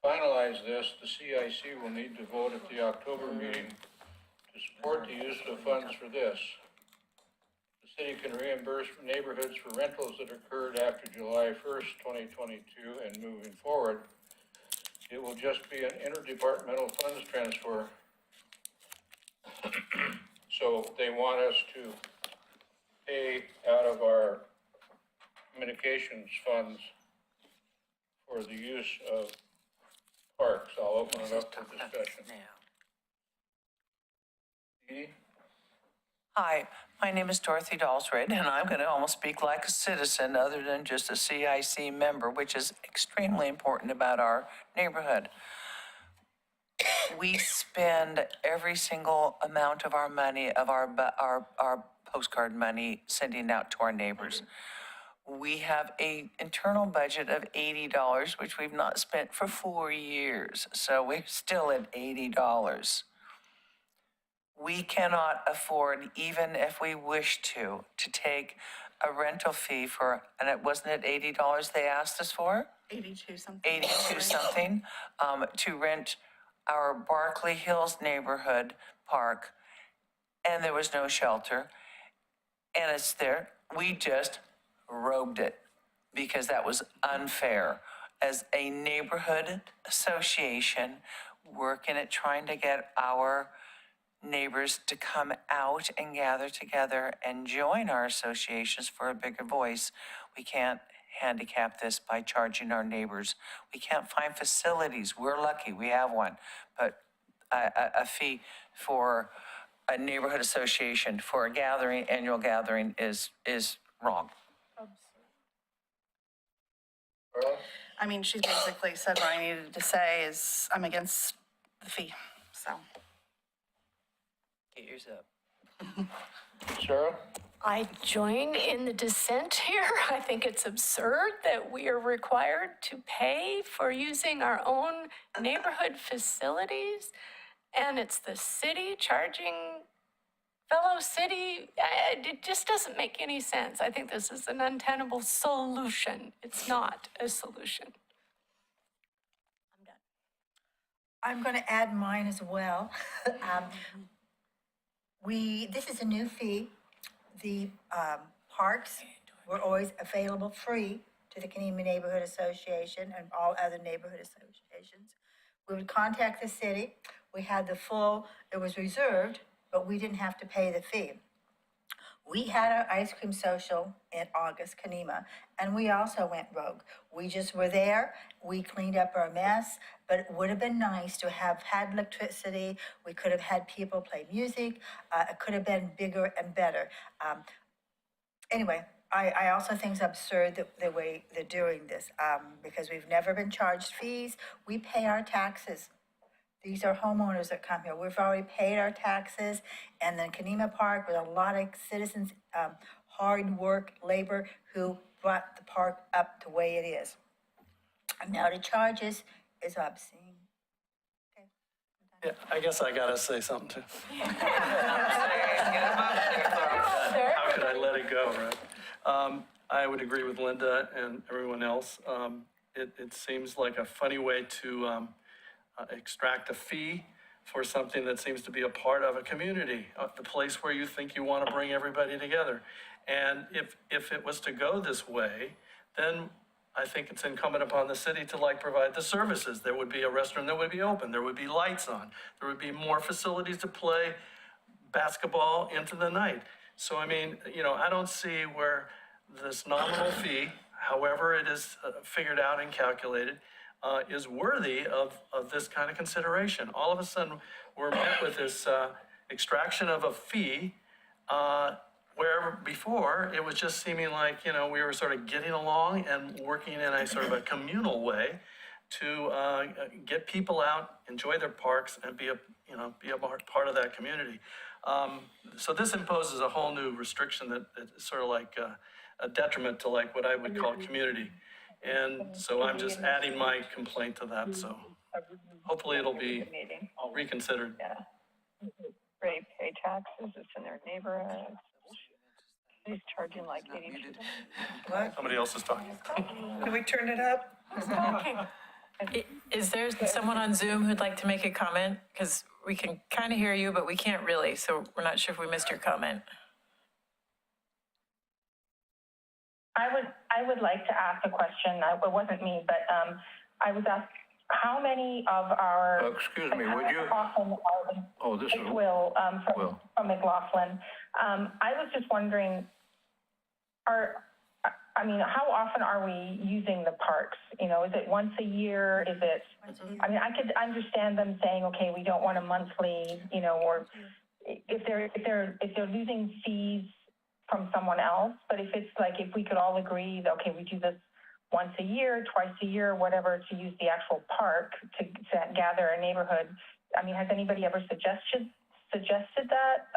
To finalize this, the CIC will need to vote at the October meeting to support the use of funds for this. The city can reimburse neighborhoods for rentals that occurred after July 1st, 2022 and moving forward. It will just be an interdepartmental funds transfer. So they want us to pay out of our communications funds for the use of parks. I'll open it up for discussion. Edie? Hi, my name is Dorothy Dalsred, and I'm going to almost speak like a citizen other than just a CIC member, which is extremely important about our neighborhood. We spend every single amount of our money, of our postcard money, sending out to our neighbors. We have an internal budget of $80, which we've not spent for 4 years, so we're still at $80. We cannot afford, even if we wish to take a rental fee for, and it wasn't it $80 they asked us for? 82 something. 82 something, to rent our Barkley Hills neighborhood park, and there was no shelter, and it's there. We just robed it because that was unfair. As a neighborhood association, working at trying to get our neighbors to come out and gather together and join our associations for a bigger voice, we can't handicap this by charging our neighbors. We can't find facilities. We're lucky, we have one, but a fee for a neighborhood association for a gathering, annual gathering is wrong. I mean, she basically said what I needed to say is I'm against the fee, so. Get yours up. Sarah? I join in the dissent here. I think it's absurd that we are required to pay for using our own neighborhood facilities, and it's the city charging fellow city. It just doesn't make any sense. I think this is an untenable solution. It's not a solution. I'm going to add mine as well. This is a new fee. The parks were always available free to the Kenema Neighborhood Association and all other neighborhood associations. We would contact the city. We had it was reserved, but we didn't have to pay the fee. We had our ice cream social in August, Kanema, and we also went rogue. We just were there, we cleaned up our mess, but it would have been nice to have had electricity. We could have had people play music. It could have been bigger and better. Anyway, I also think it's absurd the way they're doing this, because we've never been charged fees. We pay our taxes. These are homeowners that come here. We've already paid our taxes, and then Kanema Park with a lot of citizens, hard work, labor, who brought the park up the way it is. And now the charges is obscene. Yeah, I guess I gotta say something too. How could I let it go, right? I would agree with Linda and everyone else. It seems like a funny way to extract a fee for something that seems to be a part of a community, the place where you think you want to bring everybody together. And if it was to go this way, then I think it's incumbent upon the city to provide the services. There would be a restaurant that would be open, there would be lights on, there would be more facilities to play basketball into the night. So I mean, I don't see where this nominal fee, however it is figured out and calculated, is worthy of this kind of consideration. All of a sudden, we're met with this extraction of a fee, where before it was just seeming like, we were sort of getting along and working in a sort of a communal way to get people out, enjoy their parks, and be a part of that community. So this imposes a whole new restriction that is sort of like a detriment to what I would call community. And so I'm just adding my complaint to that, so hopefully it'll be reconsidered. Yeah. They pay taxes, it's in their neighborhood. He's charging like 80. Somebody else is talking. Can we turn it up? Is there someone on Zoom who'd like to make a comment? Because we can kind of hear you, but we can't really, so we're not sure if we missed your comment. I would like to ask a question. It wasn't me, but I was asked, how many of our... Excuse me, would you... Often are we, Oh, this is... Will, Will. from McLaughlin. I was just wondering, how often are we using the parks? Is it once a year? Is it... I could understand them saying, okay, we don't want a monthly, or if they're losing fees from someone else, but if we could all agree that, okay, we do this once a year, twice a year, whatever, to use the actual park to gather a neighborhood. Has anybody ever suggested that?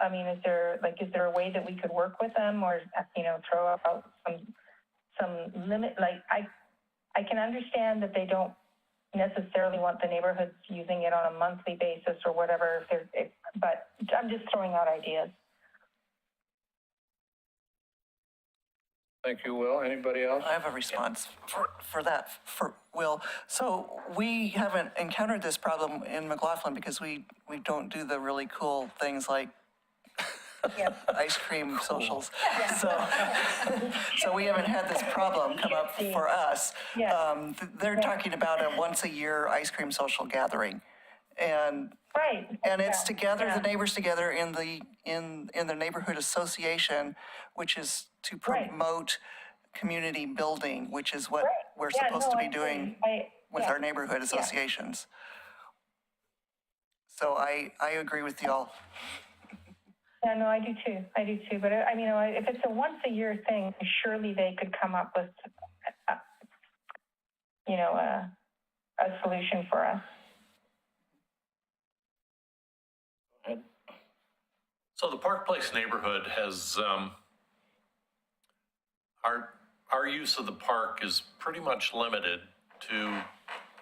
Is there a way that we could work with them, or, throw out some limit? I can understand that they don't necessarily want the neighborhoods using it on a monthly basis or whatever, but I'm just throwing out ideas. Thank you, Will. Anybody else? I have a response for that, for Will. So we haven't encountered this problem in McLaughlin because we don't do the really cool things like ice cream socials. So we haven't had this problem come up for us. They're talking about a once a year ice cream social gathering. And it's to gather the neighbors together in the neighborhood association, which is to promote community building, which is what we're supposed to be doing with our neighborhood associations. So I agree with y'all. Yeah, no, I do too. But if it's a once a year thing, surely they could come up with, a solution for us. So the Park Place neighborhood has, our use of the park is pretty much limited to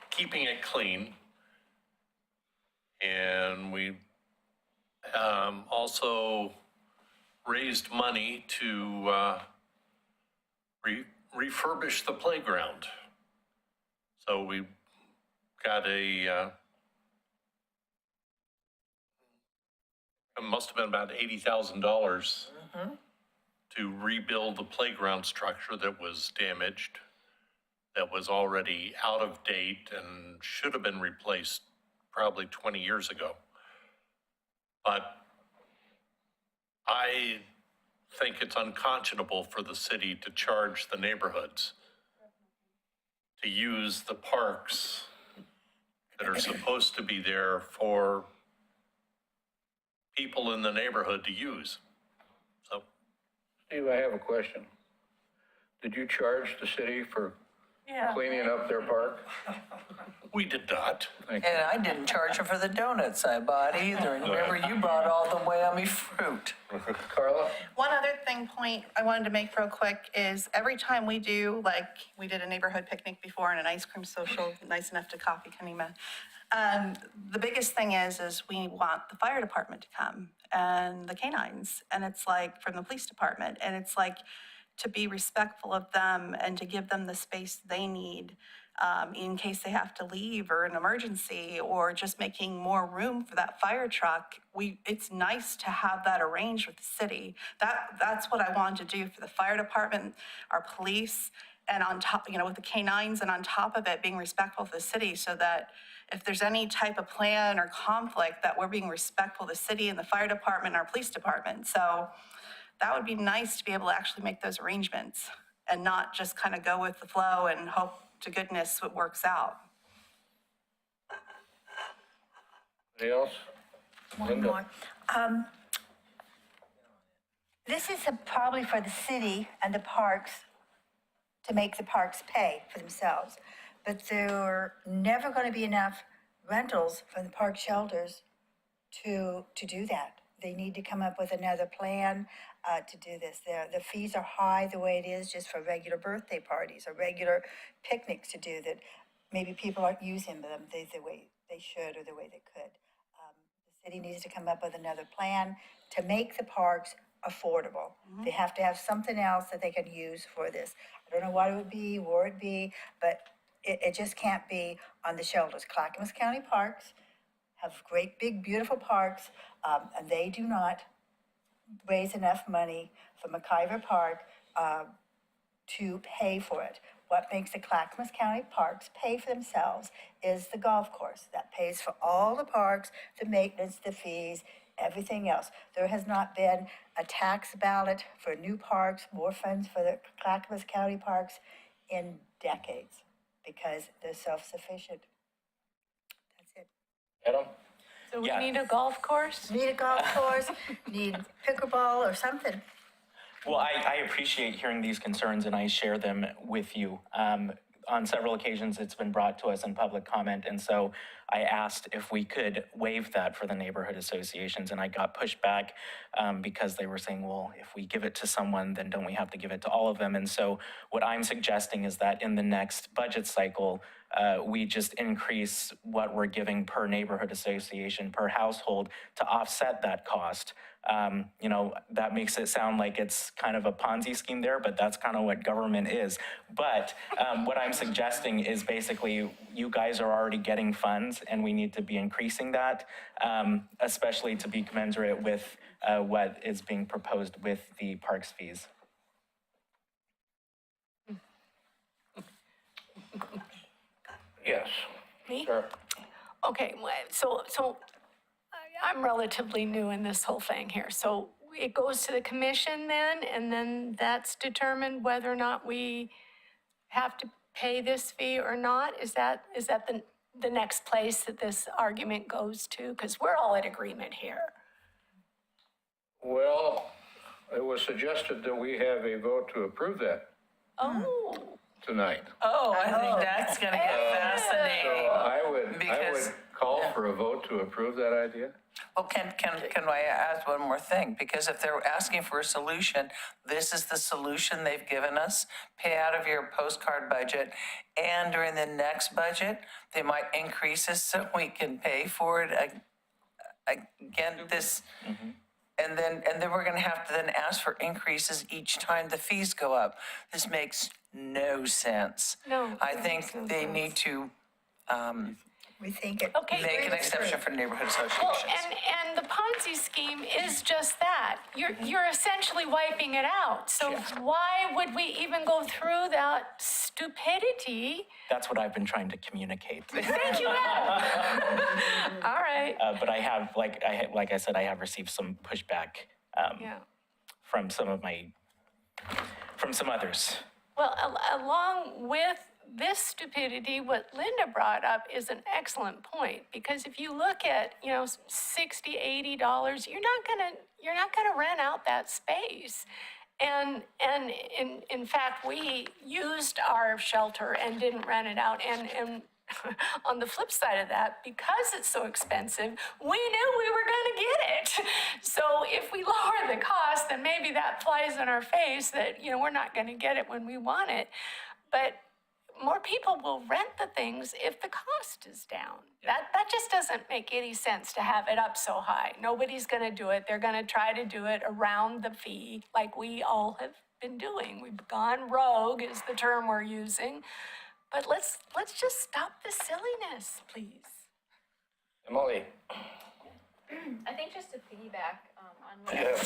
keeping it clean. And we also raised money to refurbish the playground. So we got it must have been about $80,000 to rebuild the playground structure that was damaged, that was already out of date and should have been replaced probably 20 years ago. But I think it's unconscionable for the city to charge the neighborhoods to use the parks that are supposed to be there for people in the neighborhood to use. So, Steve, I have a question. Did you charge the city for cleaning up their park? we did not. Thank And I didn't charge her for the donuts I bought either. And remember, you bought all the whammy fruit. Carla? One other point I wanted to make real quick is every time we do, like, we did a neighborhood picnic before and an ice cream social, nice enough to copy Kanima. The biggest thing is we want the fire department to come and the canines, and it's like from the police department, and it's like to be respectful of them and to give them the space they need in case they have to leave or an emergency, or just making more room for that fire truck. It's nice to have that arranged with the city. That's what I wanted to do for the fire department, our police, and on top, with the canines, and on top of it, being respectful of the city, so that if there's any type of plan or conflict, that we're being respectful of the city and the fire department and our police department. So that would be nice to be able to actually make those arrangements and not just kind of go with the flow and hope to goodness it works out. Anybody else? One Linda? more. This is probably for the city and the parks to make the parks pay for themselves. But there are never going to be enough rentals from the park shelters to do that. They need to come up with another plan to do this. The fees are high the way it is just for regular birthday parties or regular picnics to do that. Maybe people aren't using them the way they should or the way they could. The city needs to come up with another plan to make the parks affordable. They have to have something else that they can use for this. I don't know what it would be, where it'd be, but it just can't be on the shelters. Clackamas County Parks have great, big, beautiful parks, and they do not raise enough money for McIver Park to pay for it. What makes the Clackamas County Parks pay for themselves is the golf course. That pays for all the parks, the maintenance, the fees, everything else. There has not been a tax ballot for new parks, more funds for the Clackamas County Parks in decades because they're self-sufficient. That's it. Adam? So we need a golf course? Need a golf course, need pickleball or something. Well, I appreciate hearing these concerns and I share them with you. On several occasions, it's been brought to us in public comment, and so I asked if we could waive that for the neighborhood associations, and I got pushed back because they were saying, well, if we give it to someone, then don't we have to give it to all of them? And so what I'm suggesting is that in the next budget cycle, we just increase what we're giving per neighborhood association, per household, to offset that cost. That makes it sound like it's kind of a Ponzi scheme there, but that's kind of what government is. But what I'm suggesting is basically you guys are already getting funds and we need to be increasing that, especially to be commensurate with what is being proposed with the parks fees. Yes. Me? Sure. Okay, so I'm relatively new in this whole thing here. So it goes to the commission then, and then that's determined whether or not we have to pay this fee or not? Is that the next place that this argument goes to? Because we're all in agreement here. Well, it was suggested that we have a vote to approve that Oh. tonight. Oh, I think that's gonna get So fascinating. I would Because- call for a vote to approve that idea. Well, can I ask one more thing? Because if they're asking for a solution, this is the solution they've given us. Pay out of your postcard budget, and during the next budget, they might increase this so we can pay for it again. And then we're gonna have to then ask for increases each time the fees go up. This makes no sense. No. I think they need to Rethink it. Okay. make an exception for neighborhood Well, associations. and the Ponzi scheme is just that. You're essentially wiping it out. So why would we even go through that stupidity? That's what I've been trying to communicate. Thank you, Adam. All right. But I have, like I said, I have received some pushback Yeah. from some others. Well, along with this stupidity, what Linda brought up is an excellent point, because if you look at, $60, $80, you're not gonna rent out that space. And in fact, we used our shelter and didn't rent it out. And on the flip side of that, because it's so expensive, we knew we were going to get it. So if we lower the cost, then maybe that flies in our face that, we're not going to get it when we want it. But more people will rent the things if the cost is down. That just doesn't make any sense to have it up so high. Nobody's going to do it. They're going to try to do it around the fee, like we all have been doing. We've gone rogue is the term we're using. But let's just stop the silliness, please. Emily? I think just to piggyback on what You have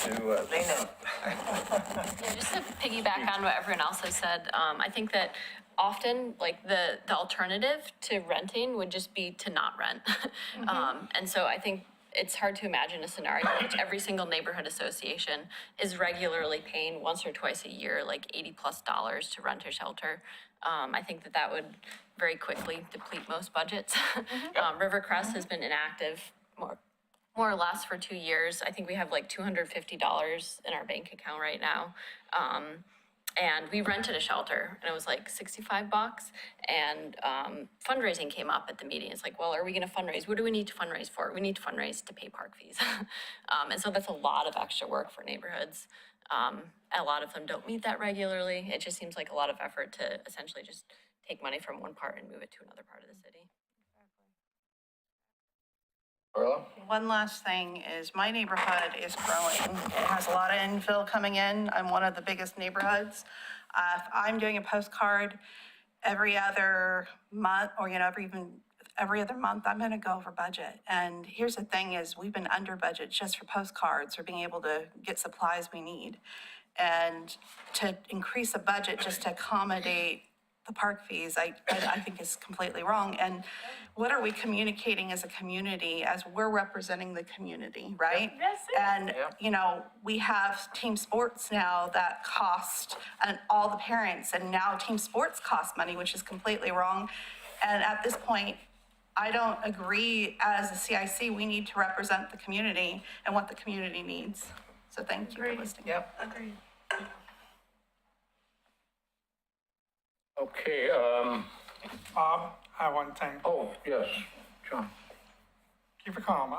to, just to piggyback on what everyone else has said, I think that often, like, the alternative to renting would just be to not rent. And so I think it's hard to imagine a scenario in which every single neighborhood association is regularly paying once or twice a year, like $80+ to rent a shelter. I think that would very quickly deplete most budgets. Rivercrest has been inactive more or less for 2 years. I think we have like $250 in our bank account right now. And we rented a shelter, and it was like $65. And fundraising came up at the meeting. It's like, well, are we going to fundraise? What do we need to fundraise for? We need to fundraise to pay park fees. And so that's a lot of extra work for neighborhoods. A lot of them don't meet that regularly. It just seems like a lot of effort to essentially just take money from one part and move it to another part of the city. Carla? One last thing is my neighborhood is growing. It has a lot of infill coming in. I'm one of the biggest neighborhoods. If I'm doing a postcard every other month, or every other month, I'm going to go over budget. And here's the thing is we've been under budget just for postcards or being able to get supplies we need. And to increase a budget just to accommodate the park fees, I think is completely wrong. And what are we communicating as a community as we're representing the community, right? And, we have team sports now that cost and all the parents, and now team sports cost money, which is completely wrong. And at this point, I don't agree as a CIC, we need to represent the community and what the community needs. So thank you for listening. Yep. Agreed. Okay, Bob, I have one thing. oh, yes, John. Keep it calm.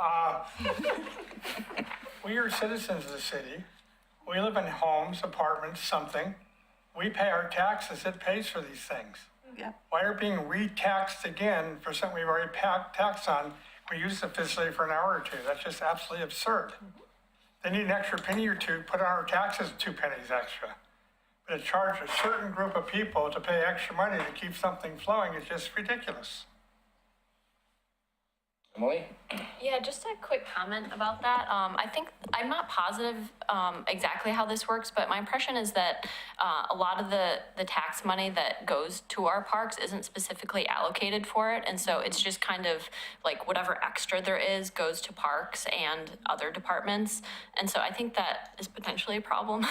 We are citizens of the city. We live in homes, apartments, something. We pay our taxes, it pays for these things. Yeah. Why are being re-taxed again for something we've already taxed on? We use the facility for an hour or two. That's just absolutely absurd. They need an extra penny or two, put on our taxes 2 pennies extra. But to charge a certain group of people to pay extra money to keep something flowing is just ridiculous. Emily? Yeah, just a quick comment about that. I think, I'm not positive exactly how this works, but my impression is that a lot of the tax money that goes to our parks isn't specifically allocated for it. And so it's just kind of like whatever extra there is goes to parks and other departments. And so I think that is potentially a problem,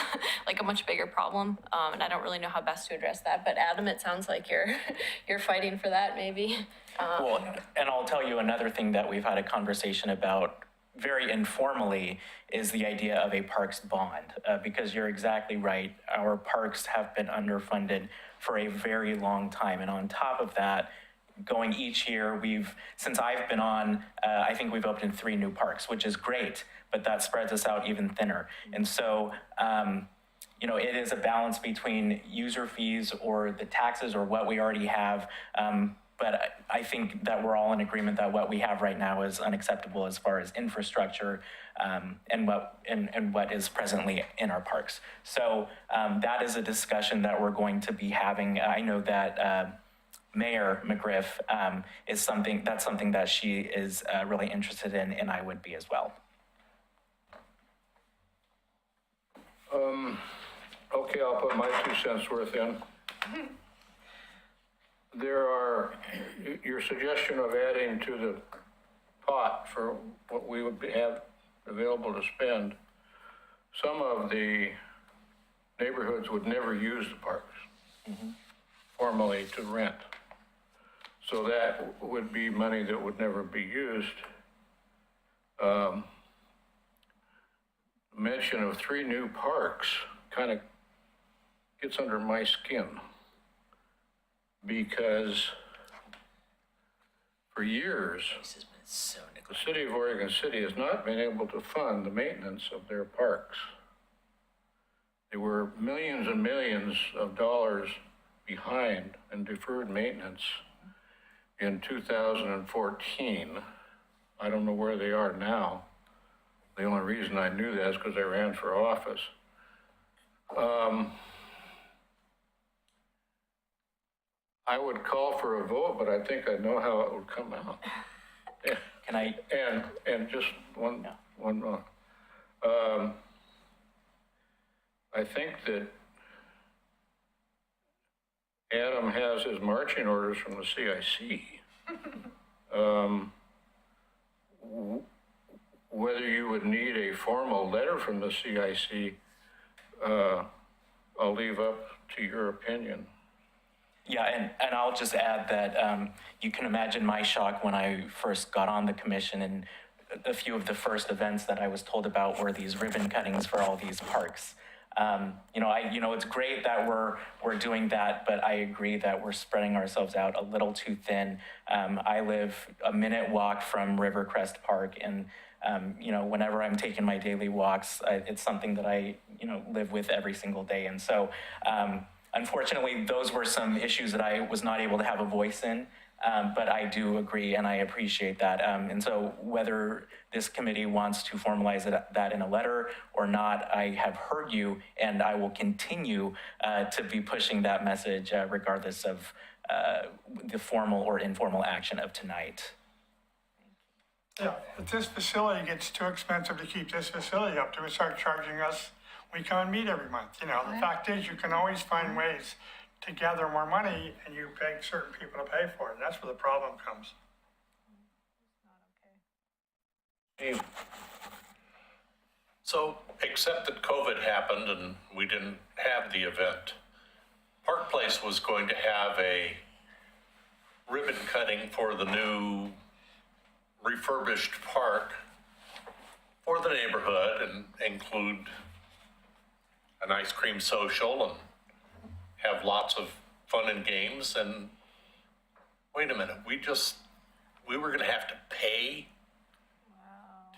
like a much bigger problem. And I don't really know how best to address that. But Adam, it sounds like you're fighting for that maybe. Well, and I'll tell you another thing that we've had a conversation about very informally is the idea of a parks bond, because you're exactly right. Our parks have been underfunded for a very long time. And on top of that, going each year, since I've been on, I think we've opened 3 new parks, which is great, but that spreads us out even thinner. And so, it is a balance between user fees or the taxes or what we already have. But I think that we're all in agreement that what we have right now is unacceptable as far as infrastructure and what is presently in our parks. So that is a discussion that we're going to be having. I know that Mayor McGriff is something that she is really interested in, and I would be as well. Okay, I'll put my 2 cents worth in. Your suggestion of adding to the pot for what we would have available to spend, some of the neighborhoods would never use the parks formally to rent. So that would be money that would never be used. Mention of 3 new parks kind of gets under my skin, because for years, the city of Oregon City has not been able to fund the maintenance of their parks. They were millions and millions of dollars behind in deferred maintenance in 2014. I don't know where they are now. The only reason I knew that is because I ran for office. I would call for a vote, but I think I know how it would come out. Yeah. Can I? And just one more. I think that Adam has his marching orders from the CIC. Whether you would need a formal letter from the CIC, I'll leave up to your opinion. Yeah, and I'll just add that you can imagine my shock when I first got on the commission, and a few of the first events that I was told about were these ribbon cuttings for all these parks. It's great that we're doing that, but I agree that we're spreading ourselves out a little too thin. I live a minute walk from Rivercrest Park, and whenever I'm taking my daily walks, it's something that I live with every single day, and so. Unfortunately, those were some issues that I was not able to have a voice in, but I do agree and I appreciate that. And so whether this committee wants to formalize that in a letter or not, I have heard you, and I will continue to be pushing that message regardless of the formal or informal action of tonight. Yeah, if this facility gets too expensive to keep this facility up to, we start charging us, we come and meet every month. The fact is, you can always find ways to gather more money, and you beg certain people to pay for it. That's where the problem comes. Steve? So, except that COVID happened and we didn't have the event, Park Place was going to have a ribbon cutting for the new refurbished park for the neighborhood and include an ice cream social and have lots of fun and games. And wait a minute, we were gonna have to pay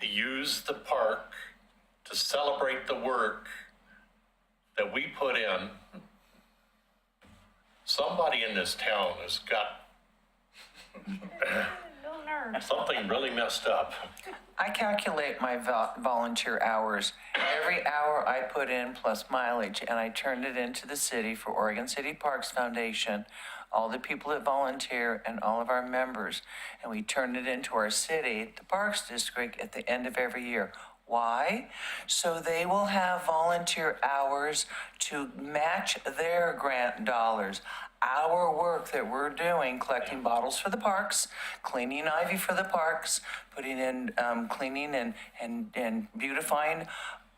to use the park to celebrate the work that we put in. Somebody in this town has got something really messed up. I calculate my volunteer hours. Every hour I put in plus mileage, and I turned it into the city for Oregon City Parks Foundation, all the people that volunteer and all of our members. And we turned it into our city, the Parks District, at the end of every year. Why? So they will have volunteer hours to match their grant dollars. Our work that we're doing, collecting bottles for the parks, cleaning ivy for the parks, putting in cleaning and beautifying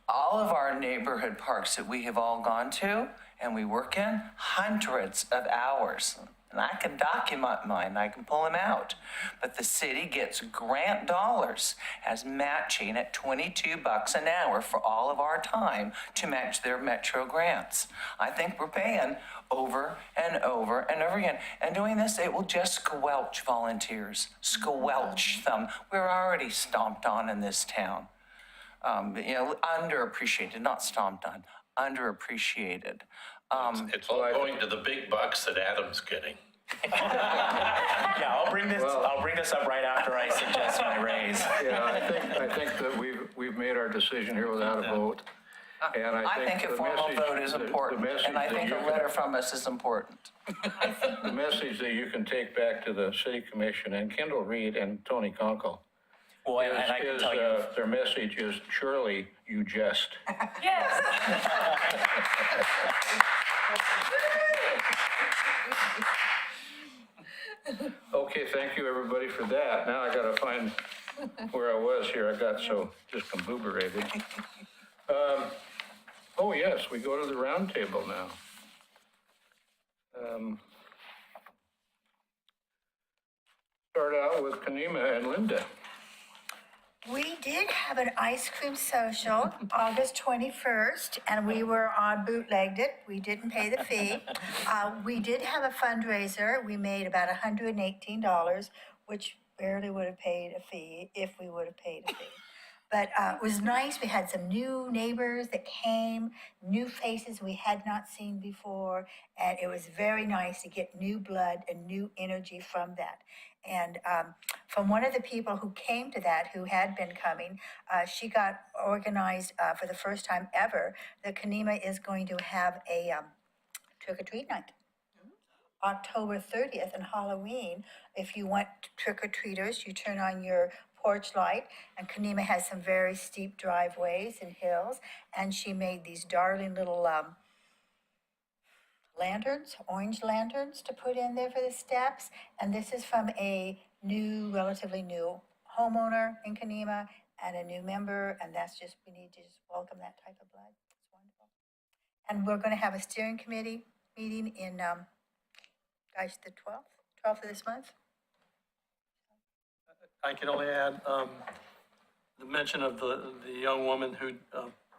all of our neighborhood parks that we have all gone to and we work in, hundreds of hours. And I can document mine, I can pull them out. But the city gets grant dollars as matching at $22 an hour for all of our time to match their metro grants. I think we're paying over and over and over again. And doing this, it will just squelch volunteers, squelch them. We're already stomped on in this town. Underappreciated, not stomped on, underappreciated. It's all going to the big bucks that Adam's getting. Yeah, I'll bring this up right after I suggest my raise. Yeah, I think that we've made our decision here without a vote. And I think a formal vote is important, and I think a letter from us is important. The message that you can take back to the city commission and Kendall Reed and Tony Conkle Well, and I can tell you, their message is, surely you jest. Yes. Okay, thank you, everybody, for that. Now I gotta find where I was here. I got so discombobulated. Oh, yes, we go to the roundtable now. Start out with Kanima and Linda. We did have an ice cream social August 21st, and we were on bootlegged it. We didn't pay the fee. We did have a fundraiser. We made about $118, which barely would have paid a fee if we would have paid a fee. But it was nice. We had some new neighbors that came, new faces we had not seen before, and it was very nice to get new blood and new energy from that. And from one of the people who came to that, who had been coming, she got organized for the first time ever. The Kanima is going to have a trick-or-treat night. October 30th and Halloween. If you want trick-or-treaters, you turn on your porch light, and Kanima has some very steep driveways and hills, and she made these darling little lanterns, orange lanterns to put in there for the steps, and this is from a new, relatively new homeowner in Kanima and a new member, and that's just, we need to just welcome that type of blood. It's wonderful. And we're going to have a steering committee meeting in, the 12th of this month. I can only add, the mention of the young woman who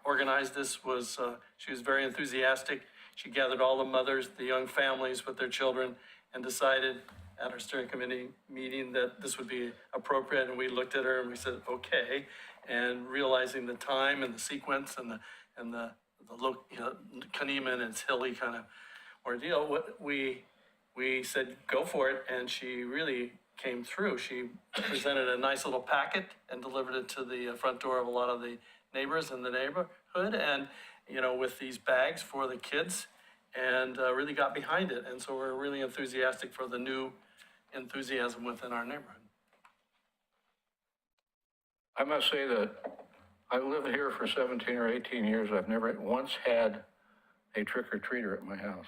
organized this was, she was very enthusiastic. She gathered all the mothers, the young families with their children, and decided at our steering committee meeting that this would be appropriate. And we looked at her and we said, okay. And realizing the time and the sequence and the look, Kanima and its hilly kind of ordeal, we said, go for it. And she really came through. She presented a nice little packet and delivered it to the front door of a lot of the neighbors in the neighborhood, and with these bags for the kids, and really got behind it. And so we're really enthusiastic for the new enthusiasm within our neighborhood. I must say that I've lived here for 17 or 18 years. I've never once had a trick-or-treater at my house.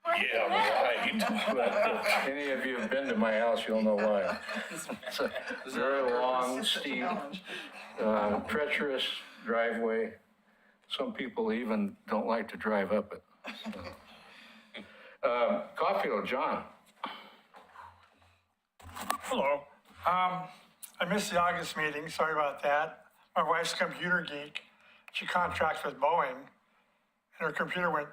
Yeah, right. But if any of you have been to my house, you'll know why. It's a very long, steep, treacherous driveway. Some people even don't like to drive up it. Caulfield, John. Hello. I missed the August meeting, sorry about that. My wife's a computer geek. She contracts with Boeing, and her computer went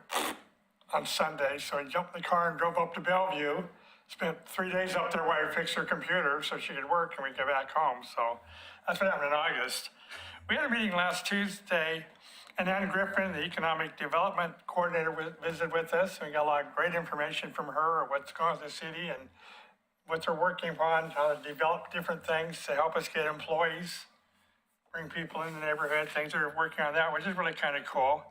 on Sunday, so I jumped in the car and drove up to Bellevue. Spent 3 days up there while I fixed her computer so she could work and we get back home. So that's what happened in August. We had a meeting last Tuesday, and Ann Griffin, the Economic Development Coordinator, visited with us, and we got a lot of great information from her of what's going on in the city and what they're working on, how to develop different things to help us get employees, bring people in the neighborhood, things they're working on that, which is really kind of cool.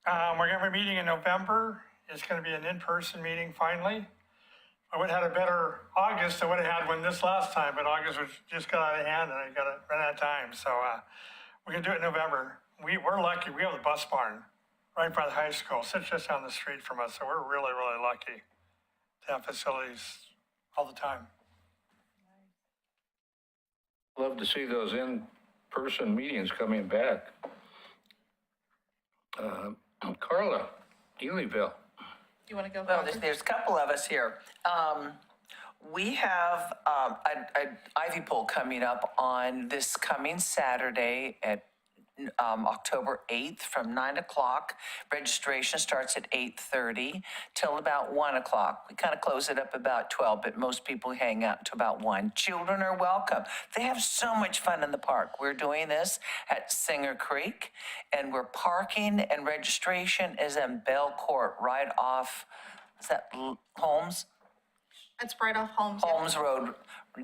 We're going to have a meeting in November. It's going to be an in-person meeting finally. I would have had a better August. I would have had one this last time, but August just got out of hand and I ran out of time. So we're going to do it in November. We're lucky. We have the bus barn right by the high school. Sits just down the street from us. So we're really, really lucky to have facilities all the time. Love to see those in-person meetings coming back. Carla, Elyville. You want to go? Well, there's a couple of us here. We have an Ivy Poll coming up on this coming Saturday at October 8th from 9 o'clock. Registration starts at 8:30 till about 1 o'clock. We kind of close it up about 12, but most people hang out to about 1. Children are welcome. They have so much fun in the park. We're doing this at Singer Creek, and we're parking, and registration is in Bell Court, right off, is that Holmes? It's right off Holmes. Holmes Road,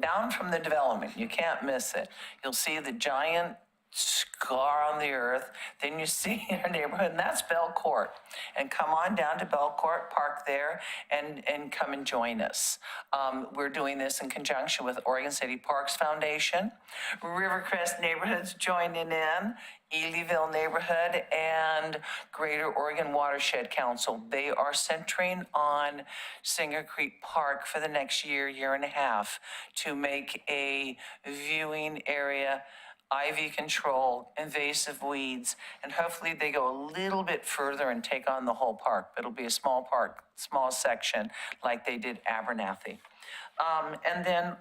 down from the development. You can't miss it. You'll see the giant scar on the earth. Then you see our neighborhood, and that's Bell Court. And come on down to Bell Court, park there, and come and join us. We're doing this in conjunction with Oregon City Parks Foundation, Rivercrest Neighborhoods joining in, Elyville Neighborhood, and Greater Oregon Watershed Council. They are centering on Singer Creek Park for the next year and a half to make a viewing area ivy control, invasive weeds, and hopefully they go a little bit further and take on the whole park. It'll be a small park, small section, like they did Abernathy. And then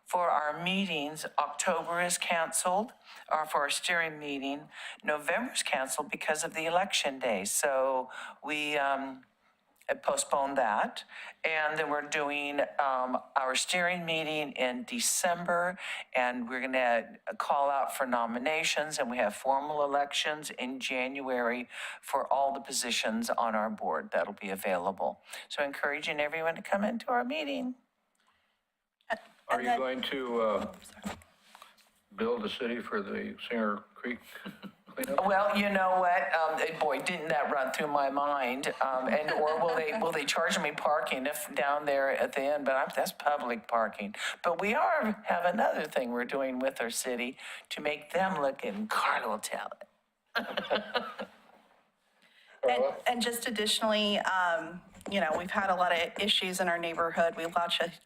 for our meetings, October is canceled, or for our steering meeting. November's canceled because of the election day. So we postponed that. And then we're doing our steering meeting in December, and we're gonna call out for nominations, and we have formal elections in January for all the positions on our board that'll be available. So encouraging everyone to come into our meeting. Are you going to build a city for the Singer Creek cleanup? Well, you know what, boy, didn't that run through my mind, and, or will they charge me parking if down there at the end, but that's public parking. But we have another thing we're doing with our city to make them look, and Carla will tell it. And just additionally, you know, we've had a lot of issues in our neighborhood. We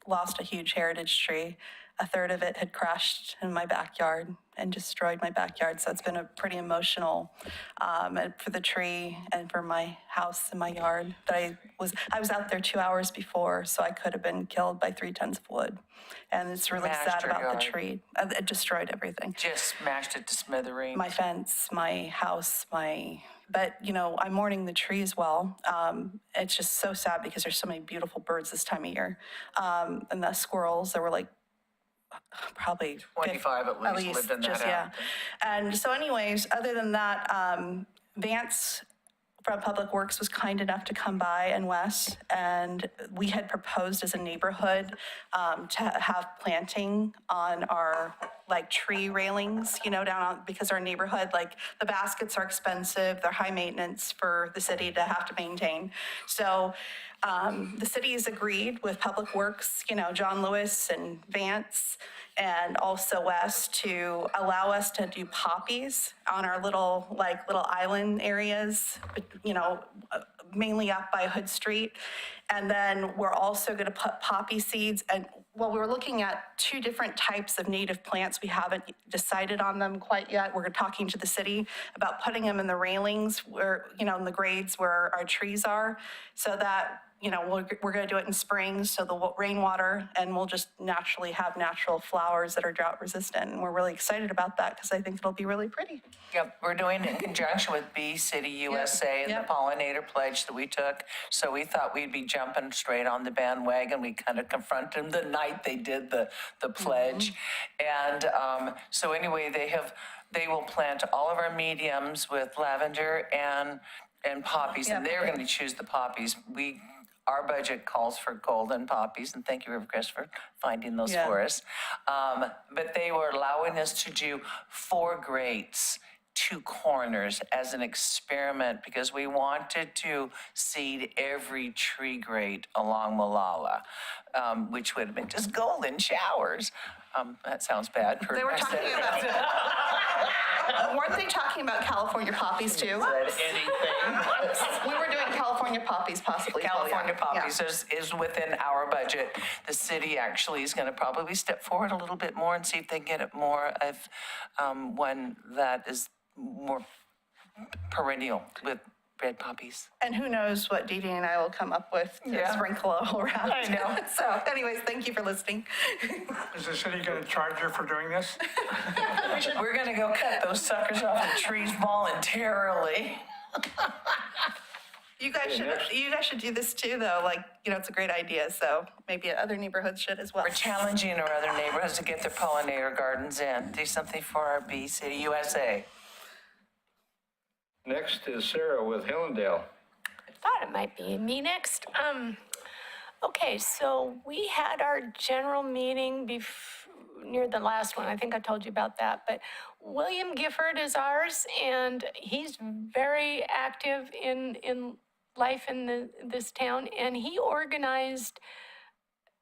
lost a huge heritage tree. A third of it had crashed in my backyard and destroyed my backyard. So it's been a pretty emotional, and for the tree and for my house and my yard. But I was out there 2 hours before, so I could have been killed by 3 tons of wood. And it's really sad about the tree. It destroyed everything. Just smashed it to smithereens. My fence, my house, but, you know, I'm mourning the tree as well. It's just so sad because there's so many beautiful birds this time of year. And the squirrels, there were like probably 25 at least lived in that house. Yeah. And so anyways, other than that, Vance from Public Works was kind enough to come by, and Wes, and we had proposed as a neighborhood to have planting on our like tree railings, you know, down on, because our neighborhood, like the baskets are expensive, they're high maintenance for the city to have to maintain. So the city has agreed with Public Works, you know, John Lewis and Vance, and also Wes, to allow us to do poppies on our little island areas, you know, mainly up by Hood Street. And then we're also going to put poppy seeds. And well, we're looking at 2 different types of native plants. We haven't decided on them quite yet. We're talking to the city about putting them in the railings where, you know, in the grades where our trees are, so that, you know, we're going to do it in spring, so the rainwater, and we'll just naturally have natural flowers that are drought resistant. And we're really excited about that because I think it'll be really pretty. Yep, we're doing it in conjunction with Bee City USA and the pollinator pledge that we took. So we thought we'd be jumping straight on the bandwagon. We kind of confronted them the night they did the pledge. And so anyway, they will plant all of our mediums with lavender and poppies, and they're going to choose the poppies. Our budget calls for golden poppies, and thank you, Rivercrest, for finding those for us. But they were allowing us to do 4 grates, 2 corners as an experiment, because we wanted to seed every tree grate along Malala, which would have been just golden showers. That sounds bad. They were talking about, weren't they talking about California poppies too? We were doing California poppies possibly. California poppies is within our budget. The city actually is going to probably step forward a little bit more and see if they can get it more of one that is more perennial with red poppies. And who knows what Dee Dee and I will come up with to sprinkle all around. I know. So anyways, thank you for listening. Is the city going to charge you for doing this? We're going to go cut those suckers off the trees voluntarily. You guys should do this too, though. Like, you know, it's a great idea. So maybe other neighborhoods should as well. We're challenging our other neighborhoods to get their pollinator gardens in. Do something for our Bee City USA. Next is Sarah with Hillendale. I thought it might be me next. Okay, so we had our general meeting near the last one. I think I told you about that. But William Gifford is ours, and he's very active in life in this town. And he organized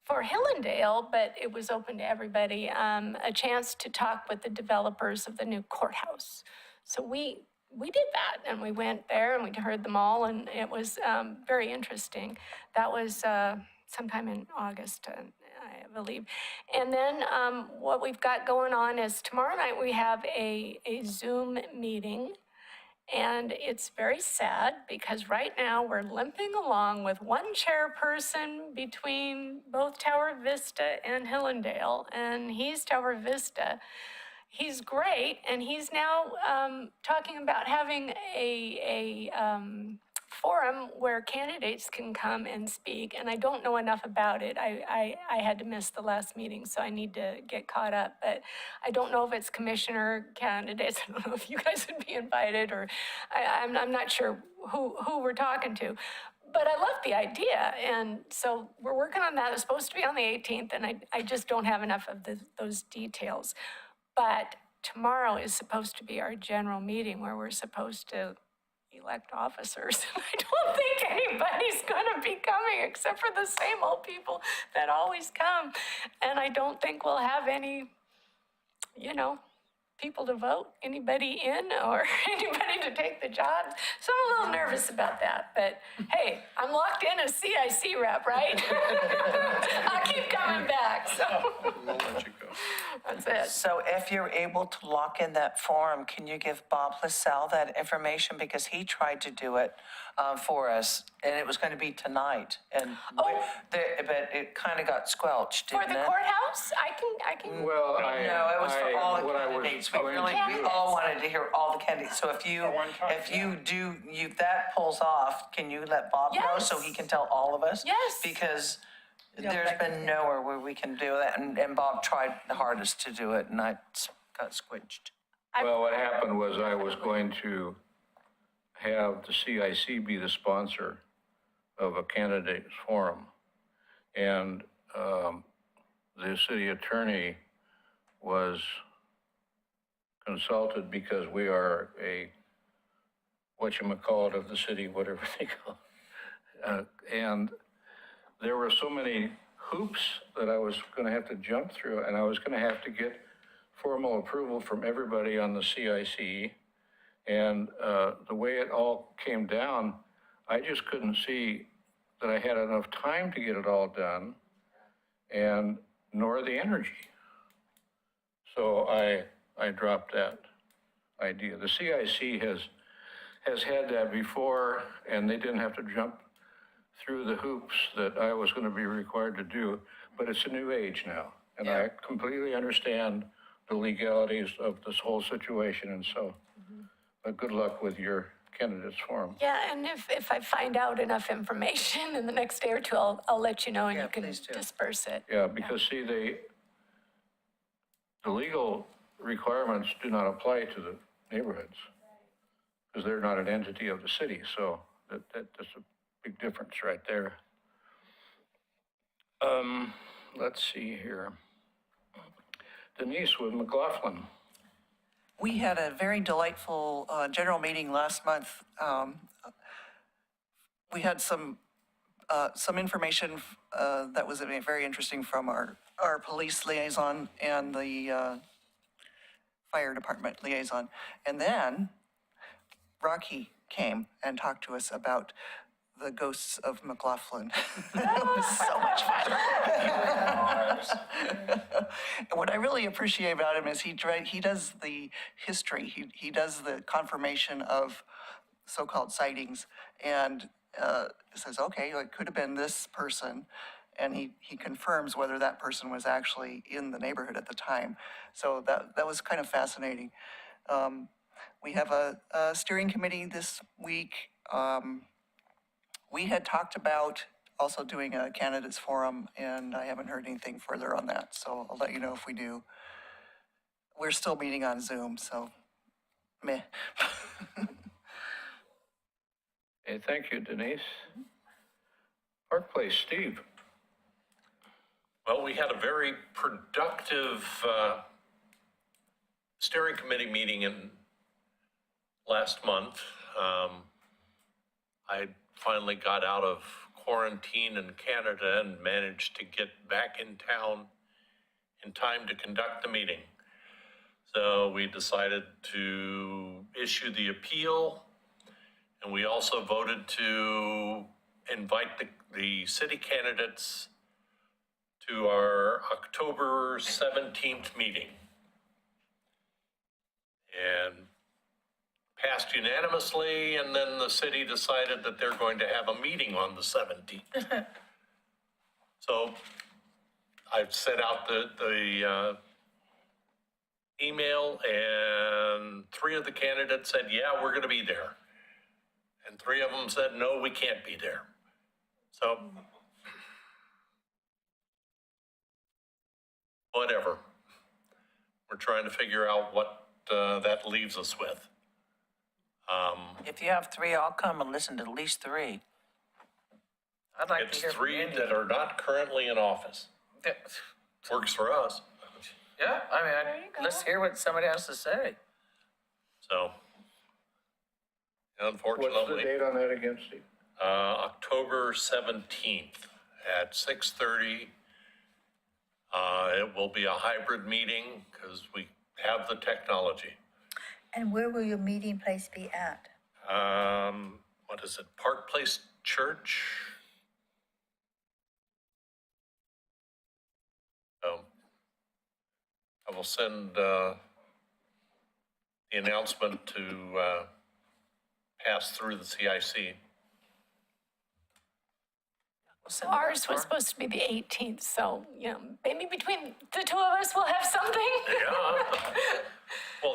for Hillendale, but it was open to everybody, a chance to talk with the developers of the new courthouse. So we did that, and we went there and we heard them all, and it was very interesting. That was sometime in August. believe. And then what we've got going on is tomorrow night we have a Zoom meeting. And it's very sad because right now we're limping along with one chairperson between both Tower Vista and Hillendale, and he's Tower Vista. He's great, and he's now talking about having a forum where candidates can come and speak, and I don't know enough about it. I had to miss the last meeting, so I need to get caught up, but I don't know if it's commissioner candidates. I don't know if you guys would be invited, or I'm not sure who we're talking to. But I love the idea, and so we're working on that. It's supposed to be on the 18th, and I just don't have enough of those details. But tomorrow is supposed to be our general meeting where we're supposed to elect officers. I don't think anybody's going to be coming except for the same old people that always come. And I don't think we'll have any, people to vote, anybody in or anybody to take the job. So I'm a little nervous about that. But hey, I'm locked in as CIC rep, right? I'll keep coming back. So We'll let you go. that's it. So if you're able to lock in that form, can you give Bob LaSalle that information? Because he tried to do it for us, and it was going to be tonight. And but it kind of got squelched, For didn't the it? courthouse, I can. Well, No, it was for all the what I was candidates. We going really, to we do- all wanted to hear all the candidates. So if you that pulls off, can you let Bob know so he can tell all of us? Yes. Because there's been nowhere where we can do that, and Bob tried the hardest to do it, and I got squished. Well, what happened was I was going to have the CIC be the sponsor of a candidates forum. And the city attorney was consulted because we are a whatchamacallit of the city, whatever they call it. And there were so many hoops that I was going to have to jump through, and I was going to have to get formal approval from everybody on the CIC. And the way it all came down, I just couldn't see that I had enough time to get it all done, and nor the energy. So I dropped that idea. The CIC has had that before, and they didn't have to jump through the hoops that I was going to be required to do, but it's a new age now, and I completely understand the legalities of this whole situation, and so good luck with your candidates forum. Yeah, and if I find out enough information in the next day or two, I'll let you know, and you can disperse it. Yeah, because see, the legal requirements do not apply to the neighborhoods because they're not an entity of the city. So that's a big difference right there. Let's see here. Denise with McLaughlin. We had a very delightful general meeting last month. We had some information that was very interesting from our police liaison and the fire department liaison. And then Rocky came and talked to us about the ghosts of McLaughlin. It was so much fun. And what I really appreciate about him is he does the history. He does the confirmation of so-called sightings and says, okay, it could have been this person. And he confirms whether that person was actually in the neighborhood at the time. So that was kind of fascinating. We have a steering committee this week. We had talked about also doing a candidates forum, and I haven't heard anything further on that, so I'll let you know if we do. We're still meeting on Zoom, so meh. Hey, thank you, Denise. Park Place, Steve. Well, we had a very productive steering committee meeting last month. I finally got out of quarantine in Canada and managed to get back in town in time to conduct the meeting. So we decided to issue the appeal, and we also voted to invite the city candidates to our October 17th meeting. And passed unanimously, and then the city decided that they're going to have a meeting on the 17th. So I've sent out the email, and 3 of the candidates said, yeah, we're going to be there. And 3 of them said, no, we can't be there. So, whatever. We're trying to figure out what that leaves us with. If you have 3, I'll come and listen to at least 3. I'd like It's to hear from 3 Andy. that are not currently in office. Yeah. Works for us. Yeah, I mean, let's hear what somebody has to say. So, What's the unfortunately, date on that again, Steve? October 17th at 6:30. It will be a hybrid meeting because we have the technology. And where will your meeting place be at? What is it? Park Place Church? So, I will send the announcement to pass through the CIC. Ours was supposed to be the 18th, so, maybe between the 2 of us, we'll have something. Yeah. Well,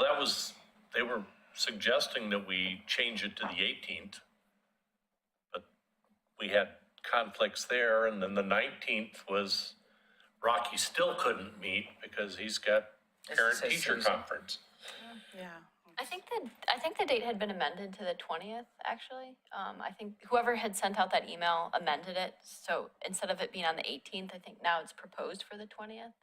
they were suggesting that we change it to the 18th. But we had conflicts there, and then the 19th was, Rocky still couldn't meet because he's got parent-teacher conference. Yeah. I think the date had been amended to the 20th, actually. I think whoever had sent out that email amended it, so instead of it being on the 18th, I think now it's proposed for the 20th.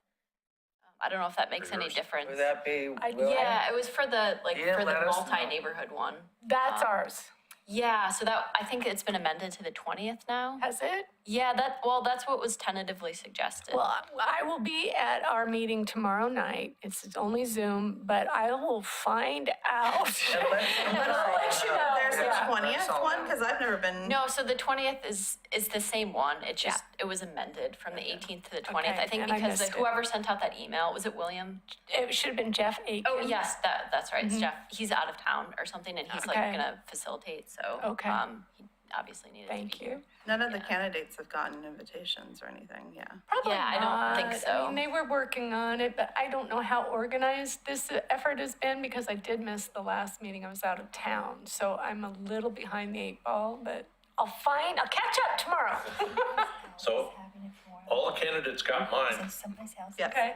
I don't know if that makes any difference. Would that be? Yeah, it was for the, You didn't for the let us know. multi-neighborhood one. That's ours. Yeah, so I think it's been amended to the 20th now. Has it? Yeah, that's what was tentatively suggested. Well, I will be at our meeting tomorrow night. It's only Zoom, but I will find out. And I'll let you know. There's a 20th one, because I've never been. No, so the 20th is the same one. It just, it was amended from the 18th to the 20th. Okay, I think and I because missed it. whoever sent out that email, was it William? It should have been Jeff Aiken. Oh, yes, that's right. It's Jeff. He's out of town or something, and he's like Okay. gonna facilitate, so. Okay. He obviously needed to be Thank here. you. None of the candidates have gotten invitations or anything, yeah. Probably Yeah, I don't think not. so. I mean, they were working on it, but I don't know how organized this effort has been because I did miss the last meeting. I was out of town, so I'm a little behind the 8 ball, but I'll catch up tomorrow. So, all the candidates got mine, Someplace else. Yeah. Okay.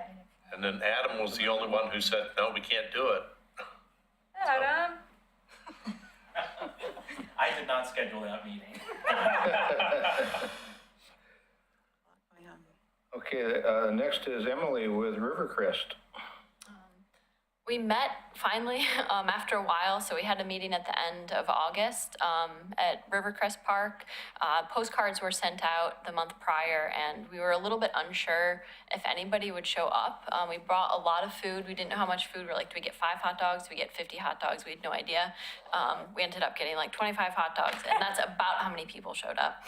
and then Adam was the only one who said, no, we can't do it. Adam? I did not schedule that meeting. Okay, next is Emily with Rivercrest. We met finally after a while, so we had a meeting at the end of August at Rivercrest Park. Postcards were sent out the month prior, and we were a little bit unsure if anybody would show up. We brought a lot of food. We didn't know how much food. We were like, do we get 5 hot dogs? Do we get 50 hot dogs? We had no idea. We ended up getting like 25 hot dogs, and that's about how many people showed up.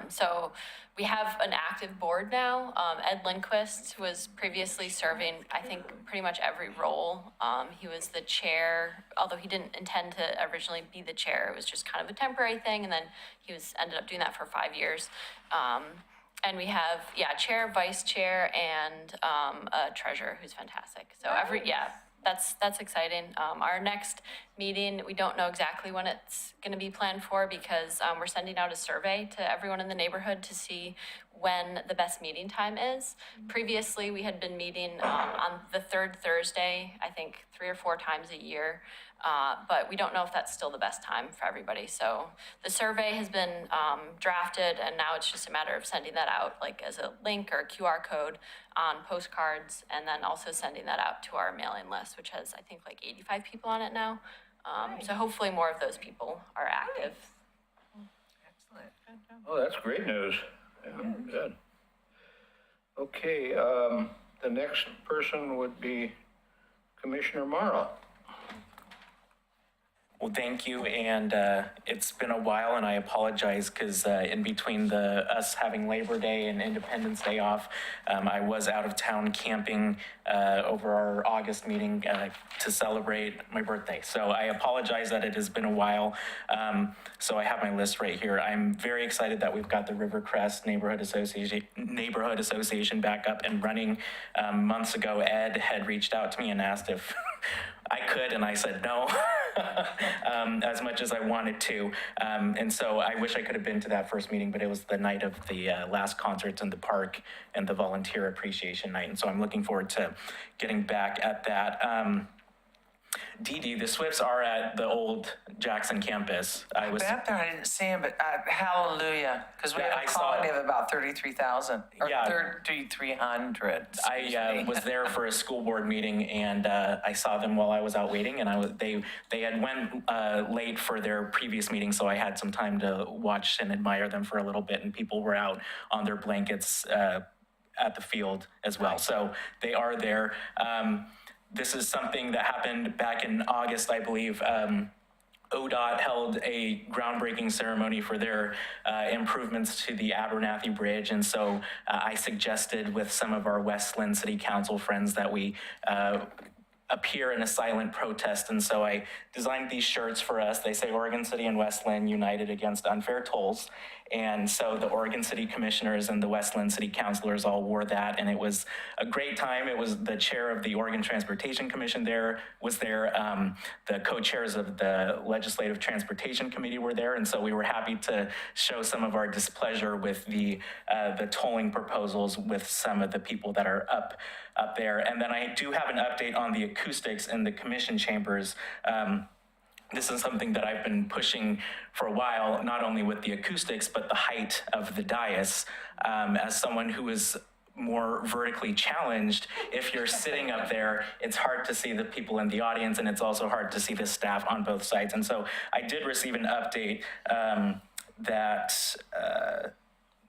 So we have an active board now. Ed Lindquist was previously serving, I think, pretty much every role. He was the chair, although he didn't intend to originally be the chair. It was just kind of a temporary thing, and then he ended up doing that for 5 years. And we have, chair, vice chair, and a treasurer who's fantastic. So that's exciting. Our next meeting, we don't know exactly when it's going to be planned for because we're sending out a survey to everyone in the neighborhood to see when the best meeting time is. Previously, we had been meeting on the 3rd Thursday, I think 3 or 4 times a year. But we don't know if that's still the best time for everybody. So the survey has been drafted, and now it's just a matter of sending that out like as a link or a QR code on postcards, and then also sending that out to our mailing list, which has, I think, like 85 people on it now. So hopefully more of those people are active. Excellent. Oh, that's great news. Yeah, good. Okay, the next person would be Commissioner Morrow. Well, thank you, and it's been a while, and I apologize because in between us having Labor Day and Independence Day off, I was out of town camping over our August meeting to celebrate my birthday. So I apologize that it has been a while. So I have my list right here. I'm very excited that we've got the Rivercrest Neighborhood Association back up and running. Months ago, Ed had reached out to me and asked if I could, and I said no, as much as I wanted to. And so I wish I could have been to that first meeting, but it was the night of the last concerts in the park and the volunteer appreciation night. And so I'm looking forward to getting back at that. Dee Dee, the Swifts are at the old Jackson campus. I was Back there, I didn't see him, but hallelujah, because we Yeah, have I a saw colony it. of about 33,000, or Yeah. 3,300. I was there for a school board meeting, and I saw them while I was out waiting, and they had went late for their previous meeting, so I had some time to watch and admire them for a little bit, and people were out on their blankets at the field as well. So they are there. This is something that happened back in August, I believe. ODOT held a groundbreaking ceremony for their improvements to the Abernathy Bridge. And so I suggested with some of our Westland City Council friends that we appear in a silent protest. And so I designed these shirts for us. They say Oregon City and Westland united against unfair tolls. And so the Oregon City Commissioners and the Westland City Councilors all wore that, and it was a great time. It was the chair of the Oregon Transportation Commission was there. The co-chairs of the Legislative Transportation Committee were there, and so we were happy to show some of our displeasure with the tolling proposals with some of the people that are up there. And then I do have an update on the acoustics in the commission chambers. This is something that I've been pushing for a while, not only with the acoustics, but the height of the dais. As someone who is more vertically challenged, if you're sitting up there, it's hard to see the people in the audience, and it's also hard to see the staff on both sides. And so I did receive an update that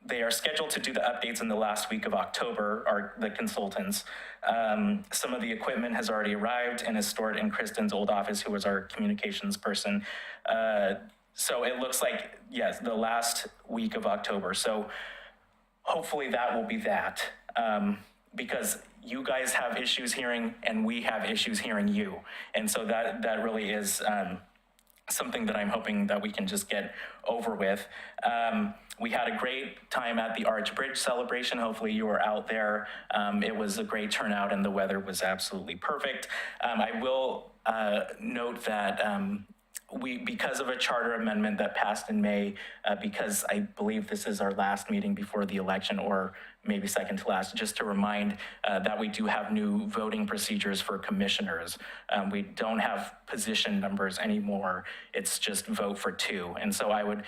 they are scheduled to do the updates in the last week of October, the consultants. Some of the equipment has already arrived and is stored in Kristen's old office, who was our communications person. So it looks like, yes, the last week of October. So hopefully that will be that, because you guys have issues hearing and we have issues hearing you. And so that really is something that I'm hoping that we can just get over with. We had a great time at the Arch Bridge celebration. Hopefully you were out there. It was a great turnout and the weather was absolutely perfect. I will note that because of a charter amendment that passed in May, because I believe this is our last meeting before the election, or maybe second to last, just to remind that we do have new voting procedures for commissioners. We don't have position numbers anymore. It's just vote for two. And so I would,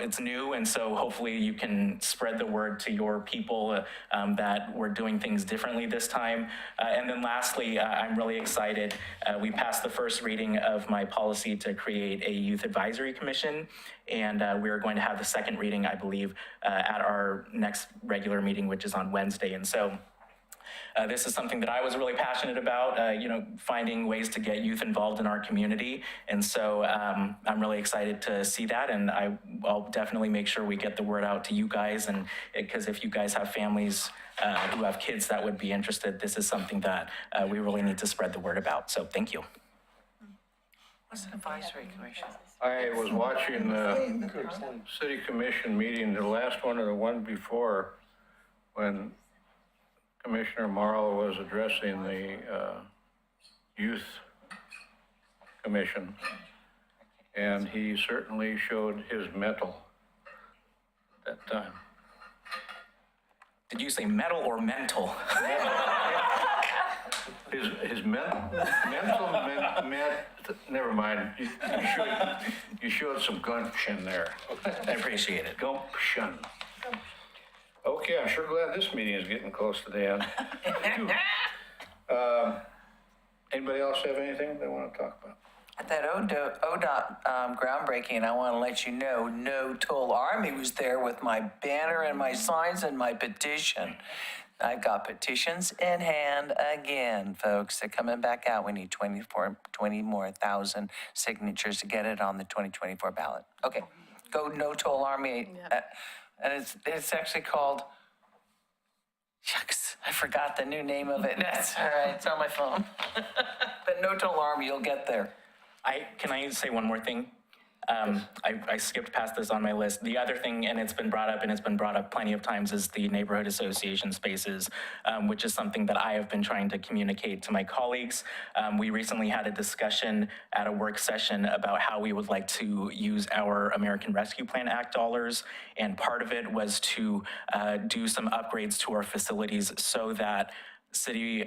it's new, and so hopefully you can spread the word to your people that we're doing things differently this time. And then lastly, I'm really excited. We passed the first reading of my policy to create a youth advisory commission, and we're going to have the second reading, I believe, at our next regular meeting, which is on Wednesday. And so this is something that I was really passionate about, finding ways to get youth involved in our community. And so I'm really excited to see that. And I'll definitely make sure we get the word out to you guys. And because if you guys have families who have kids that would be interested, this is something that we really need to spread the word about. So thank you. What's an advisory commission? I was watching the city commission meeting, the last one or the one before, when Commissioner Morrow was addressing the youth commission, and he certainly showed his mettle at that time. Did you say metal or mental? His mental, never mind. You showed some gumption there. I appreciate it. Gumption. Okay, I'm sure glad this meeting is getting close to the end. Anybody else have anything they want to talk about? At that ODOT groundbreaking, I want to let you know, No Toll Army was there with my banner and my signs and my petition. I've got petitions in hand again, folks. They're coming back out. We need 20 more thousand signatures to get it on the 2024 ballot. Okay, go No Toll Army. And it's actually called, shucks, I forgot the new name of it. That's all right, it's on my phone. But No Toll Army, you'll get there. Can I say one more thing? I skipped past this on my list. The other thing, and it's been brought up plenty of times, is the neighborhood association spaces, which is something that I have been trying to communicate to my colleagues. We recently had a discussion at a work session about how we would like to use our American Rescue Plan Act dollars, and part of it was to do some upgrades to our facilities so that city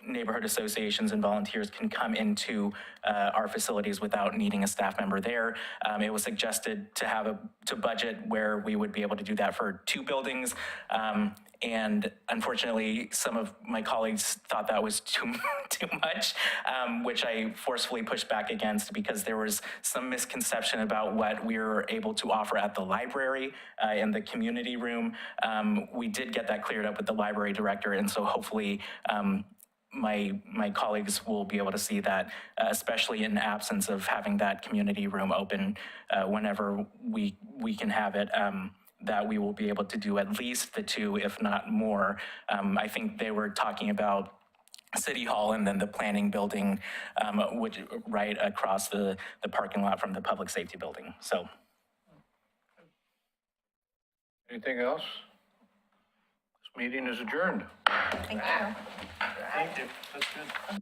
neighborhood associations and volunteers can come into our facilities without needing a staff member there. It was suggested to budget where we would be able to do that for 2 buildings. And unfortunately, some of my colleagues thought that was too much, which I forcefully pushed back against because there was some misconception about what we were able to offer at the library in the community room. We did get that cleared up with the library director, and so hopefully my colleagues will be able to see that, especially in absence of having that community room open whenever we can have it, that we will be able to do at least the 2, if not more. I think they were talking about City Hall and then the planning building, which right across the parking lot from the public safety building. So. Anything else? This meeting is adjourned. Thank you. Thank you. That's good.